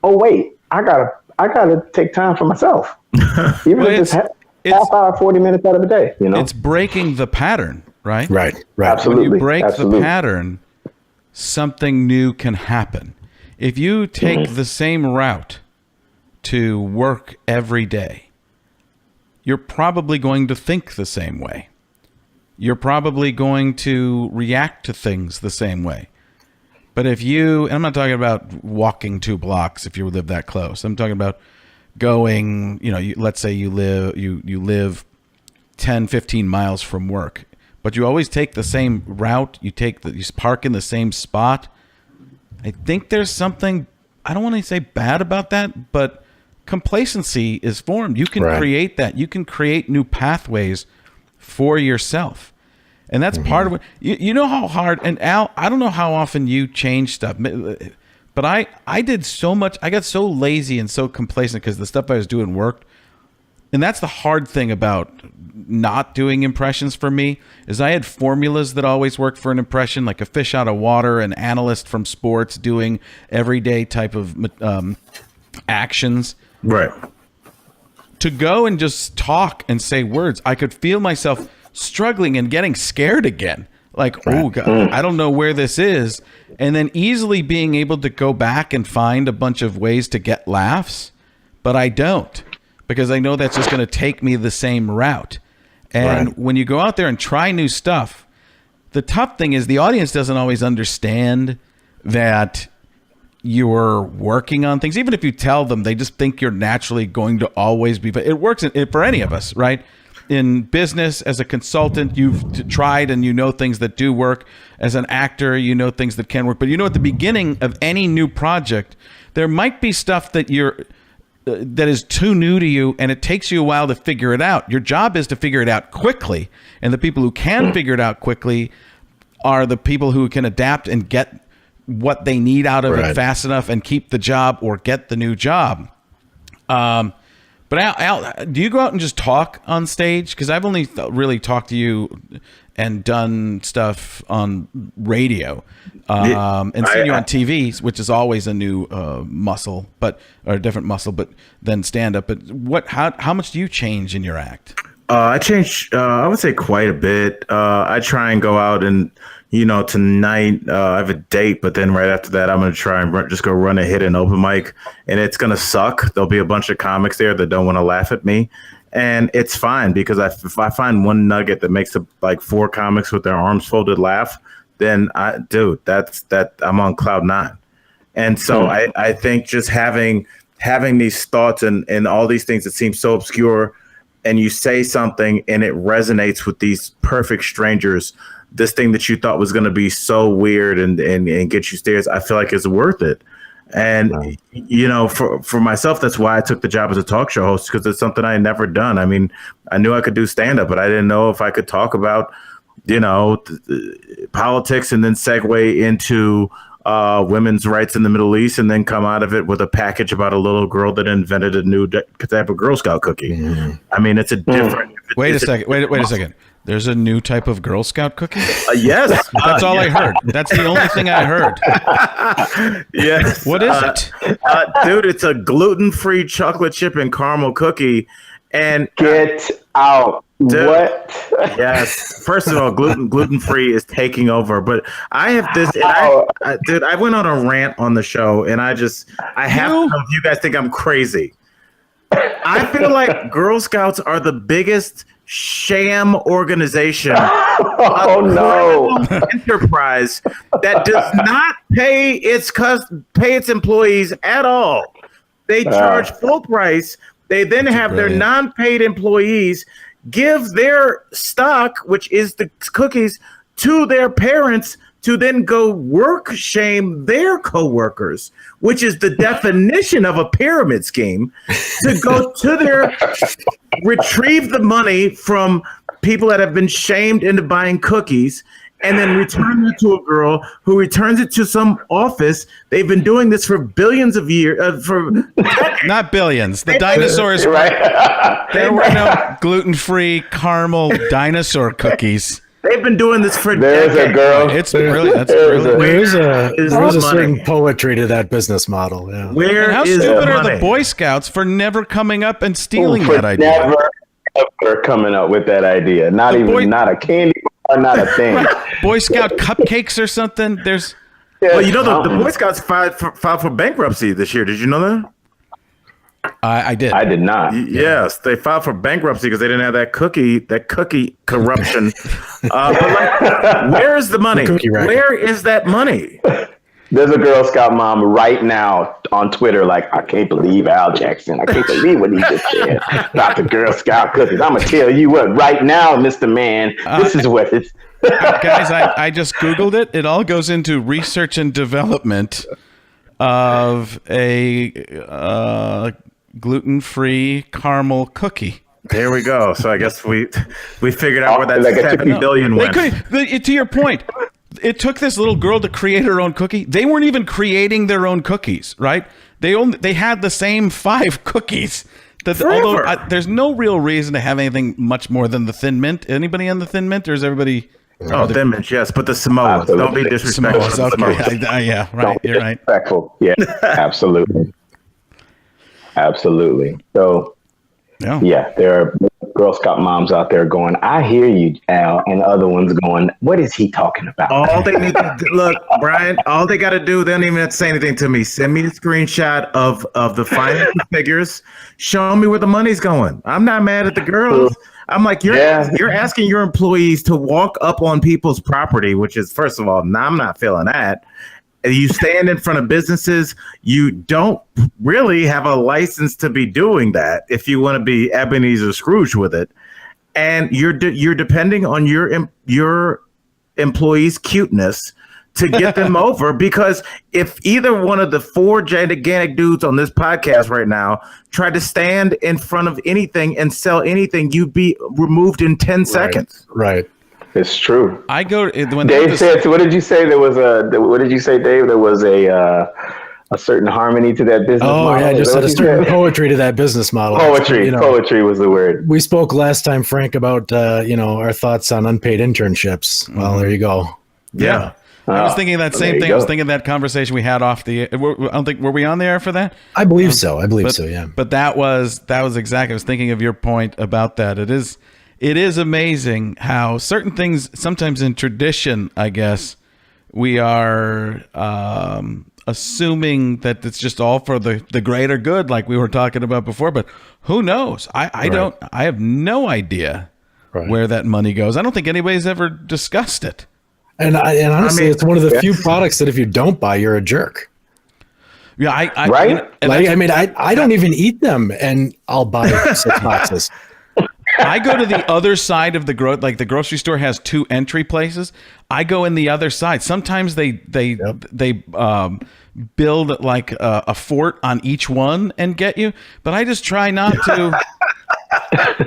oh wait, I gotta take time for myself. Even if it's half hour, 40 minutes out of the day, you know? It's breaking the pattern, right? Right. Absolutely. When you break Absolutely. the pattern, something new can happen. If you take the same route to work every day, you're probably going to think the same way. You're probably going to react to things the same way. But if you, and I'm not talking about walking 2 blocks if you live that close. I'm talking about going, let's say you live 10, 15 miles from work, but you always take the same route. You park in the same spot. I think there's something, I don't want to say bad about that, but complacency is formed. You can create that. You can create new pathways for yourself. And that's part of it. You know how hard, and Al, I don't know how often you change stuff, but I did so much. I got so lazy and so complacent because the stuff I was doing worked. And that's the hard thing about not doing impressions for me is I had formulas that always worked for an impression, like a fish out of water, an analyst from sports doing everyday type of actions. Right. To go and just talk and say words, I could feel myself struggling and getting scared again. Like, oh, God, I don't know where this is. And then easily being able to go back and find a bunch of ways to get laughs. But I don't, because I know that's just going to take me the same route. And when you go out there and try new stuff, the tough thing is the audience doesn't always understand that you're working on things. Even if you tell them, they just think you're naturally going to always be. But it works for any of us, right? In business, as a consultant, you've tried and you know things that do work. As an actor, you know things that can work. But at the beginning of any new project, there might be stuff that that is too new to you, and it takes you a while to figure it out. Your job is to figure it out quickly, and the people who can figure it out quickly are the people who can adapt and get what they need out of it fast enough and keep the job or get the new job. But Al, do you go out and just talk on stage? Because I've only really talked to you and done stuff on radio and seen you on TV, which is always a new muscle, or a different muscle, but then stand up. But how much do you change in your act? I change, I would say quite a bit. I try and go out and, tonight I have a date, but then right after that, I'm going to try and just go run a hit an open mic, and it's going to suck. There'll be a bunch of comics there that don't want to laugh at me. And it's fine, because if I find one nugget that makes like 4 comics with their arms folded laugh, then I'm on cloud 9. And so I think just having these thoughts and all these things that seem so obscure, and you say something and it resonates with these perfect strangers, this thing that you thought was going to be so weird and get you stares, I feel like is worth it. And, for myself, that's why I took the job as a talk show host, because it's something I had never done. I mean, I knew I could do stand up, but I didn't know if I could talk about, politics and then segue into women's rights in the Middle East, and then come out of it with a package about a little girl that invented a new type of Girl Scout cookie. Mm-hmm. I mean, it's a different. Wait a second. There's a new type of Girl Scout cookie? Yes. That's all I heard. That's the only thing I heard. Yes. What is it? Dude, it's a gluten-free chocolate chip and caramel cookie. And get out. Dude, what? Yes. First of all, gluten-free is taking over. But I have this. And I went on a rant on the show, and I have to know if you guys think I'm crazy. I feel like Girl Scouts are the biggest sham organization, enterprise that does not pay its employees at all. They charge full price. They then have their non-paid employees give their stock, which is the cookies, to their parents to then go work shame their coworkers, which is the definition of a pyramid scheme, to go to retrieve the money from people that have been shamed into buying cookies and then return it to a girl who returns it to some office. They've been doing this for billions of years. Not billions. The dinosaurs. Right. There were no gluten-free caramel dinosaur cookies. They've been doing this for There's decades. a girl. It's really that's There's really. There's a Is there's a money? certain poetry to that business model. Yeah. Where And how is stupid the are the money? Boy Scouts for never coming up and stealing For that idea? Never, ever coming up with that idea. Not not a candy bar, not a thing. Boy Scout cupcakes or something. There's Well, you know the Boy Scouts filed for bankruptcy this year. Did you know that? I did. I did not. Yes, they filed for bankruptcy because they didn't have that cookie corruption. But like, where is the money? cookie racket. Where is that money? There's a Girl Scout mom right now on Twitter like, I can't believe Al Jackson. I can't believe what he just said about the Girl Scout cookies. I'm going to tell you what, right now, Mr. Man, this is what it's... Guys, I just Googled it. It all goes into research and development of a gluten-free caramel cookie. There we go. So I guess we figured out where that Like a 70 billion They went. to your point, it took this little girl to create her own cookie. They weren't even creating their own cookies, right? They had the same 5 cookies. Although there's no real reason to have anything much more than the Thin Mint. Anybody on the Thin Mint, or is everybody? Oh, Thin Mint, yes, but the Samoas. Absolutely. Don't be disrespectful. Samoas, to the okay. Samoas. Yeah, right. You're right. Respectful. Yeah, absolutely. Absolutely. So, yeah, there are Girl Scout moms out there going, I hear you, Al, and other ones going, what is he talking about? All they need to look, Brian. All they got to do, they don't even have to say anything to me. Send me a screenshot of the financial figures. Show me where the money's going. I'm not mad at the girls. I'm like, you're asking your employees to walk up on people's property, which is, first of all, I'm not feeling that. You stand in front of businesses. You don't really have a license to be doing that if you want to be Ebenezer Scrooge with it. And you're depending on your employees' cuteness to get them over, because if either one of the 4 gigantic dudes on this podcast right now tried to stand in front of anything and sell anything, you'd be removed in 10 seconds. Right. It's true. I go when Dave said, so what did you say? What did you say, Dave? There was a certain harmony to that business model. Oh, yeah, I just said a certain poetry to that business model. Poetry was the word. We spoke last time, Frank, about our thoughts on unpaid internships. Well, there you go. Yeah. I was thinking that same there thing. you I was go. thinking that conversation we had off the. I don't think were we on the air for that? I believe so. Yeah. But that was exactly. I was thinking of your point about that. It is amazing how certain things sometimes in tradition, I guess, we are assuming that it's just all for the greater good, like we were talking about before. But who knows? I have no idea where that money goes. I don't think anybody's ever discussed it. And honestly, it's one of the few products that if you don't buy, you're a jerk. Yeah, Right? I don't even eat them, and I'll buy 6 boxes. I go to the other side of the the grocery store has 2 entry places. I go in the other side. Sometimes they build like a fort on each one and get you, but I just try not to.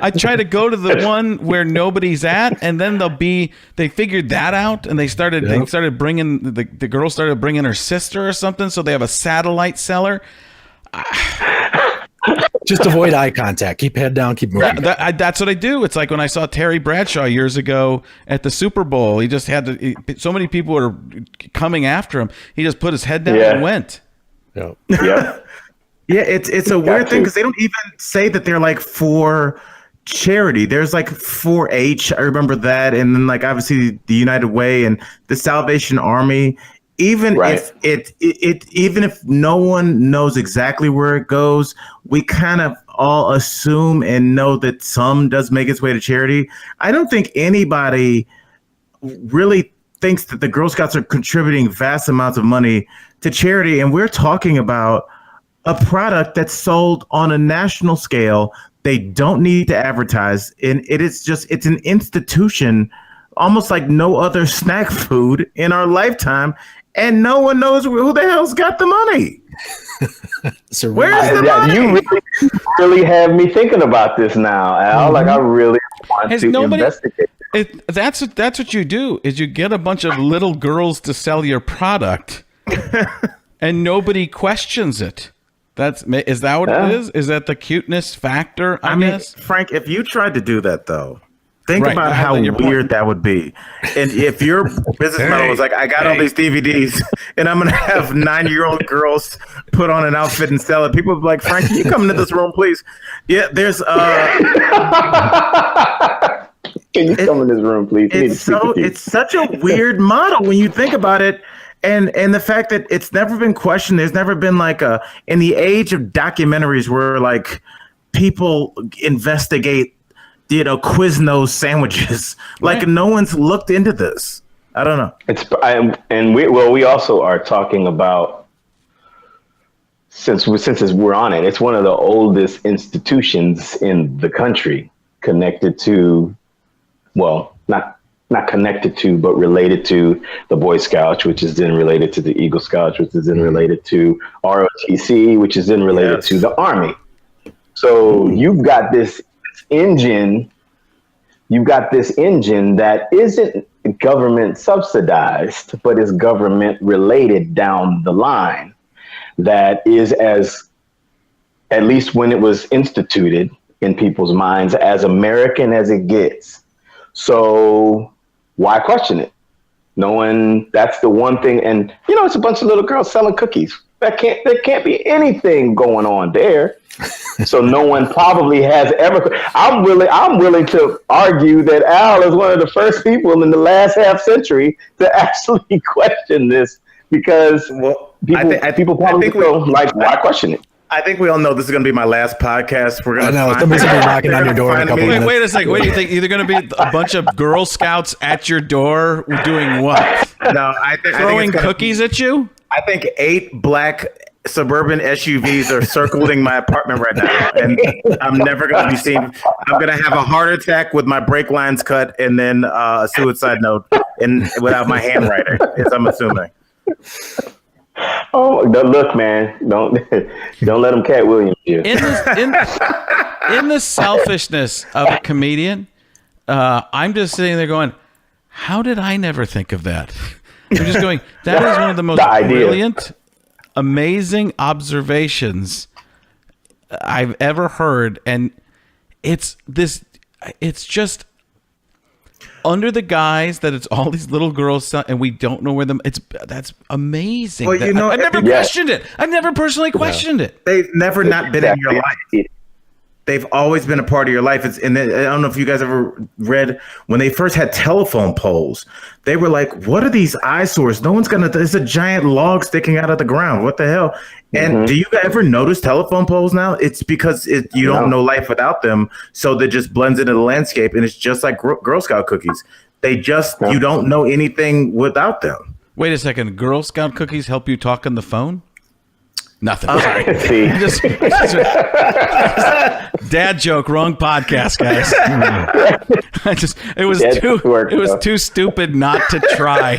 I try to go to the one where nobody's at, and then they figured that out, and they started bringing the girl started bringing her sister or something, so they have a satellite seller. Just avoid eye contact. Keep head down. Keep moving. That's what I do. It's like when I saw Terry Bradshaw years ago at the Super Bowl. He just had to. So many people were coming after him. He just put his head down and went. Yeah. Yeah. Yeah, it's a weird thing because they don't even say that they're like for charity. There's like 4-H. I remember that, and then like obviously the United Way and the Salvation Army. Even if even if no one knows exactly where it goes, we kind of all assume and know that some does make its way to charity. I don't think anybody really thinks that the Girl Scouts are contributing vast amounts of money to charity, and we're talking about a product that's sold on a national scale. They don't need to advertise, and it's an institution, almost like no other snack food in our lifetime. And no one knows who the hell's got the money. Where's the money? You really have me thinking about this now, Al. Like I really want to investigate. That's what you do, is you get a bunch of little girls to sell your product and nobody questions it. Is that what it is? Is that the cuteness factor? I guess? Frank, if you tried to do that though, think Right, about I how have your point. weird that would be. And if your business model was like, I got all these DVDs and I'm going to have 9-year-old girls put on an outfit and sell it, people would be like, Frank, can you come into this room, please? Yeah, there's Can you come in this room, please? it's such a weird model when you think about it. And the fact that it's never been questioned, there's never been like in the age of documentaries where like people investigate, Quiznos sandwiches, like no one's looked into this. I don't know. We also are talking about, since we're on it, it's one of the oldest institutions in the country connected to, not connected to, but related to the Boy Scouts, which is then related to the Eagle Scouts, which is then related to ROTC, which is then related to the Army. So you've got this engine that isn't government subsidized, but is government related down the line, that is, at least when it was instituted in people's minds, as American as it gets. So why question it? That's the one thing. And, it's a bunch of little girls selling cookies. There can't be anything going on there. So no one probably has ever. I'm willing to argue that Al is one of the first people in the last half century to actually question this, because people probably go like, why question it? I think we all know this is going to be my last podcast. We're going to know somebody's going to be knocking on your door in a couple minutes. Wait a second. What do you think? Either going to be a bunch of Girl Scouts at your door doing what? No, throwing cookies at you? I think 8 black suburban SUVs are circling my apartment right now, and I'm never going to be seen. I'm going to have a heart attack with my brake lines cut, and then a suicide note, and without my handwriter, as I'm assuming. Oh, look, man! Don't let them Cat Williams you. In the selfishness of a comedian, I'm just sitting there going, "How did I never think of that?" I'm just going, "That is one of the most brilliant, amazing observations I've ever heard," and it's just under the guise that it's all these little girls and we don't know where that's amazing. Well, I never questioned it. I've never personally questioned it. They've never not been in your life. They've always been a part of your life. I don't know if you guys ever read when they first had telephone poles, they were like, what are these eyesores? There's a giant log sticking out of the ground. What the hell? And do you ever notice telephone poles now? It's because you don't know life without them. So that just blends into the landscape. And it's just like Girl Scout cookies. You don't know anything without them. Wait a second. Girl Scout cookies help you talk on the phone? Nothing. Sorry. Dad joke, wrong podcast, guys. It was too stupid not to try.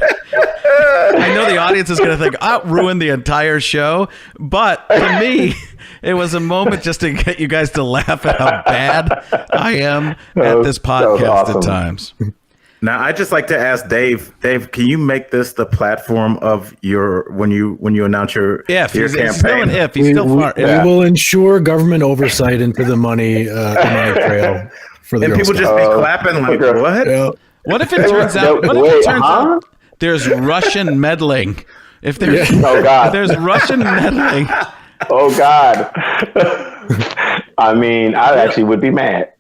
I know the audience is going to think I'll ruin the entire show, but to me, it was a moment just to get you guys to laugh at how bad I am at this podcast at times. Now, I just like to ask Dave. Dave, can you make this the platform of when you announce your campaign? We will ensure government oversight into the money trail for the and people just be clapping like, what? Yeah. What if it turns out? Out there's Russian meddling? If there's if there's Russian meddling. Oh God! I mean, I actually would be mad.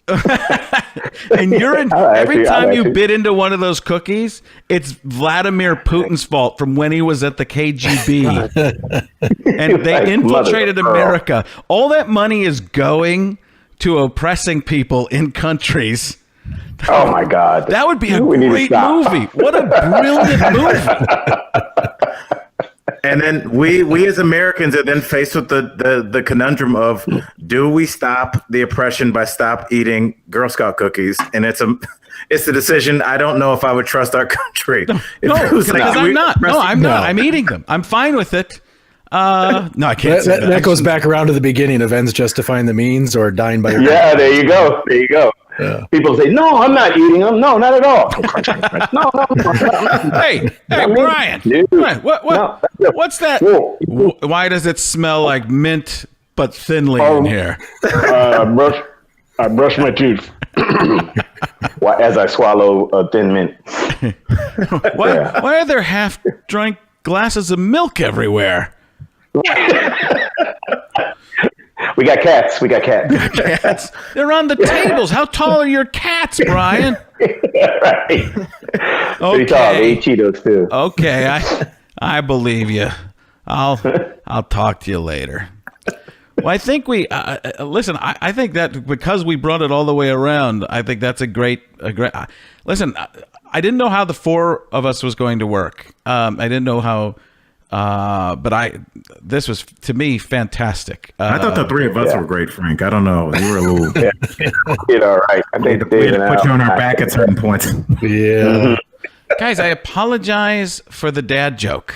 And every time you bit into one of those cookies, it's Vladimir Putin's fault from when he was at the KGB. And they infiltrated America. All that money is going to oppressing people in countries. Oh my God. That would be a great movie. What a brilliant movie. And then we as Americans are then faced with the conundrum of, do we stop the oppression by stop eating Girl Scout cookies? And it's a decision. I don't know if I would trust our country. Because I'm not. No, I'm not. I'm eating them. I'm fine with it. No, I can't say that. That goes back around to the beginning of ends justifying the means or dying by your there you go. People say, "No, I'm not eating them. No, not at all." No. Hey, Brian. Dude. Brian, No. what's that? Whoa. Why does it smell like mint but thinly in here? I brush my teeth as I swallow a thin mint. Why are there half-drunk glasses of milk everywhere? We got cats. Cats. They're on the tables. How tall are your cats, Brian? Right. Pretty tall. They eat Cheetos too. Okay, I believe you. I'll talk to you later. Well, I think we listen. I think that because we brought it all the way around, I think that's a great. Listen, I didn't know how the four of us was going to work. I didn't know how, but this was to me fantastic. I thought the three of us were great, Frank. I don't know. You were a little. Did all right. I think we had to put you on our back at certain points. Yeah. Guys, I apologize for the dad joke.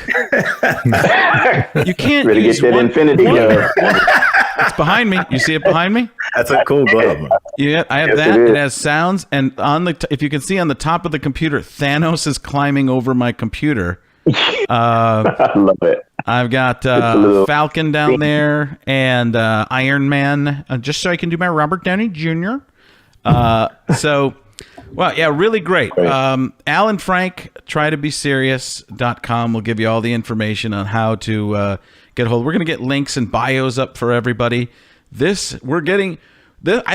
You can't really use get that infinity. It's behind me. You see it behind me? That's a cool glove. Yeah, I have Yes, that. it It is. has sounds, and on the if you can see on the top of the computer, Thanos is climbing over my computer. I love it. I've got little Falcon down there and Iron Man, just so I can do my Robert Downey Jr. Well, yeah, really great. Alan Frank, trytobeserious.com will give you all the information on how to get a hold. We're going to get links and bios up for everybody. I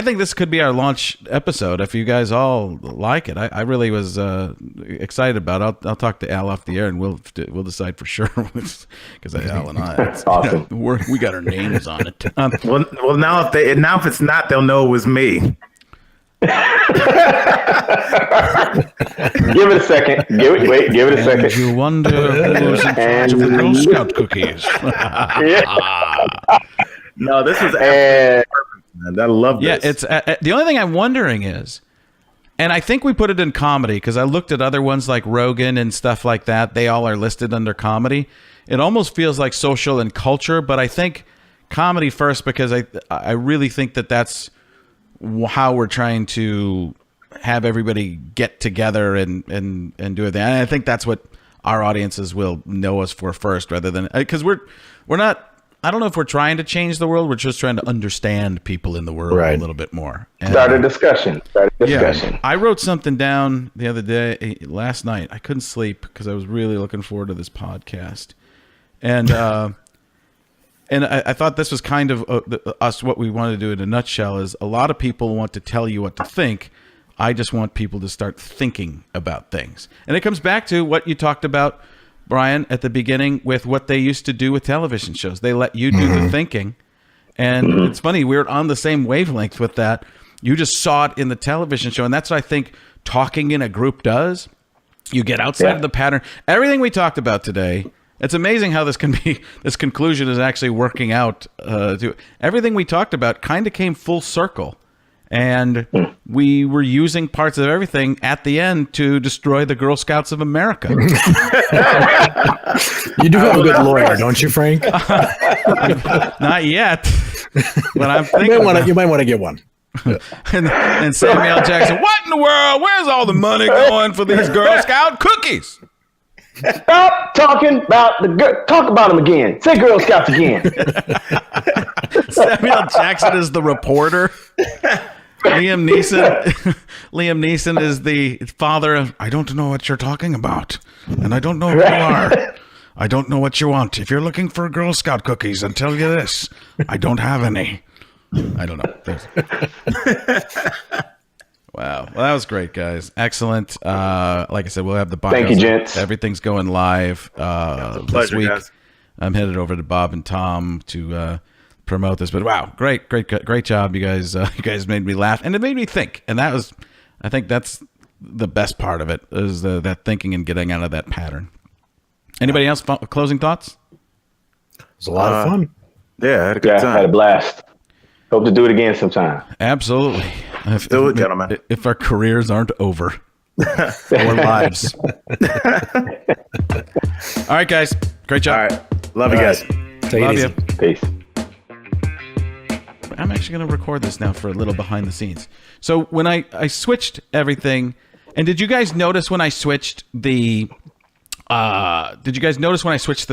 think this could be our launch episode if you guys all like it. I really was excited about it. I'll talk to Al off the air and we'll decide for sure because Al and I, Awesome. we got our names on it. Well, now if it's not, they'll know it was me. Give it a second. Give it a second. And you wonder who's in charge of the Girl Scout cookies. No, this was And perfect, man. I love this. Yeah, it's the only thing I'm wondering is, and I think we put it in comedy because I looked at other ones like Rogan and stuff like that. They all are listed under comedy. It almost feels like social and culture, but I think comedy first because I really think that's how we're trying to have everybody get together and do it. And I think that's what our audiences will know us for first, rather than because we're not. I don't know if we're trying to change the world. We're just trying to understand people in the world a little bit more. And, start a discussion. yeah, I wrote something down the other day, last night. I couldn't sleep because I was really looking forward to this podcast, and and I thought this was kind of us. What we want to do in a nutshell is a lot of people want to tell you what to think. I just want people to start thinking about things, and it comes back to what you talked about, Brian, at the beginning with what they used to do with television shows. They let you do the thinking. And it's funny, we're on the same wavelength with that. You just saw it in the television show. And that's what I think talking in a group does. You get outside of the pattern. Everything we talked about today, it's amazing how this conclusion is actually working out. Everything we talked about kind of came full circle. And we were using parts of everything at the end to destroy the Girl Scouts of America. You do have a good lawyer, don't you, Frank? Not yet, but I'm thinking You might want to get one. and Samuel Jackson, what in the world? Where's all the money going for these Girl Scout cookies? Stop talking about talk about them again. Say Girl Scouts again. Samuel Jackson is the reporter. Liam Neeson is the father of, I don't know what you're talking about, and I don't know who you are. I don't know what you want. If you're looking for Girl Scout cookies, I'll tell you this. I don't have any. I don't know. Wow. Well, that was great, guys. Excellent. Like I said, we'll have the bios. Thank you, gents. Everything's going live pleasure, this week. guys. I'm I'm headed over to Bob and Tom to promote this. But wow, great job, you guys. You guys made me laugh, and it made me think. And I think that's the best part of it is that thinking and getting out of that pattern. Anybody else? Closing thoughts? It was a lot of fun. Yeah, I had a good Yeah, time. had a blast. Hope to do it again sometime. Absolutely. Do it, gentlemen. If our careers aren't over. Or lives. All right, guys. Great job. All right. Love you guys. Take it Love easy. you. Peace. I'm actually going to record this now for a little behind the scenes. So when I switched everything, and did you guys notice when I switched the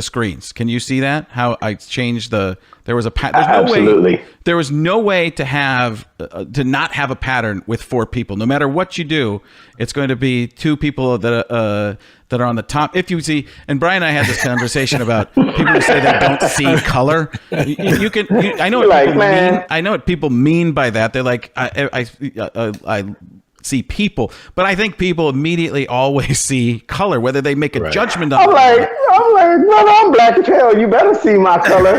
screens? Can you see that? How I changed there was a pattern. Absolutely. There was no way to have to not have a pattern with 4 people. No matter what you do, it's going to be 2 people that are on the top. If you see, and Brian and I had this conversation about people who say they don't see color. I know what Like, people man. mean. I know what people mean by that. They're like, I see people, but I think people immediately always see color, whether they make a judgment on I'm it. like, brother, I'm black as hell. You better see my color.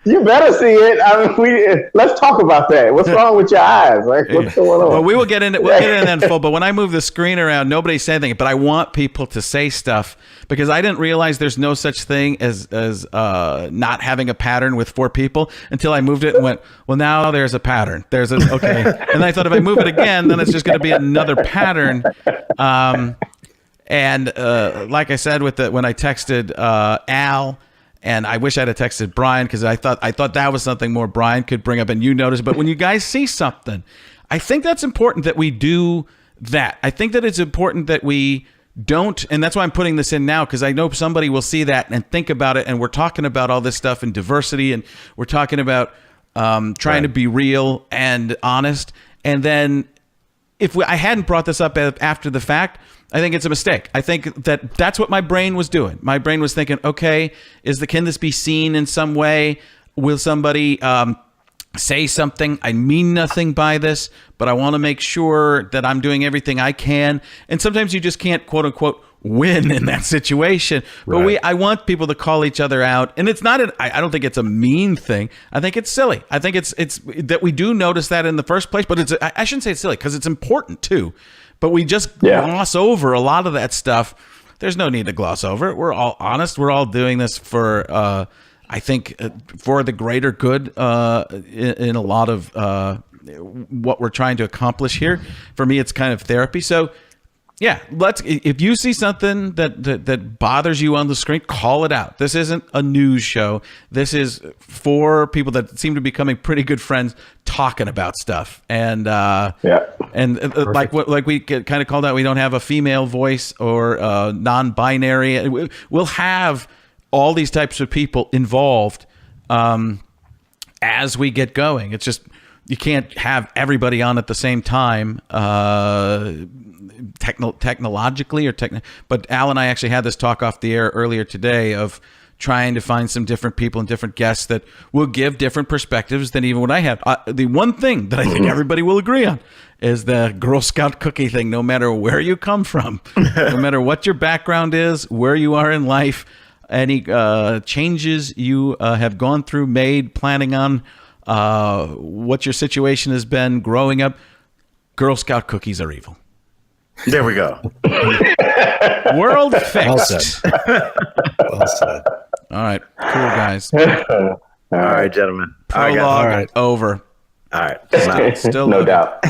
You better see it. I mean, let's talk about that. What's wrong with your eyes? Like, what's going on? Well, we'll get into that in full. But when I move the screen around, nobody said anything. But I want people to say stuff because I didn't realize there's no such thing as not having a pattern with 4 people until I moved it and went, well, now there's a pattern. Okay. And I thought if I move it again, then it's just going to be another pattern. And like I said, when I texted Al. And I wish I'd have texted Brian because I thought that was something more Brian could bring up and you notice. But when you guys see something, I think that's important that we do that. I think that it's important that we don't, and that's why I'm putting this in now because I know somebody will see that and think about it. And we're talking about all this stuff and diversity, and we're talking about trying to be real and honest. And then I hadn't brought this up after the fact, I think it's a mistake. I think that's what my brain was doing. My brain was thinking, okay, can this be seen in some way? Will somebody say something? I mean nothing by this, but I want to make sure that I'm doing everything I can. And sometimes you just can't, quote unquote, win in that situation. But I want people to call each other out. And it's not, I don't think it's a mean thing. I think it's silly. I think it's that we do notice that in the first place, but I shouldn't say it's silly because it's important too. But we just gloss over a lot of that stuff. There's no need to gloss over it. We're all honest. We're all doing this for, I think, for the greater good in a lot of what we're trying to accomplish here. For me, it's kind of therapy. So, yeah, if you see something that bothers you on the screen, call it out. This isn't a news show. This is for people that seem to be becoming pretty good friends talking about stuff. And like we kind of called out, we don't have a female voice or non-binary. We'll have all these types of people involved as we get going. It's just you can't have everybody on at the same time. Technologically but Al and I actually had this talk off the air earlier today of trying to find some different people and different guests that will give different perspectives than even what I had. The one thing that I think everybody will agree on is the Girl Scout cookie thing. No matter where you come from, no matter what your background is, where you are in life, any changes you have gone through, made, planning on, what your situation has been growing up, Girl Scout cookies are evil. There we go. World fixed. Well said. Well said. All right. Cool, guys. All right, gentlemen. Prologue All right. over. All right. Still no love doubt.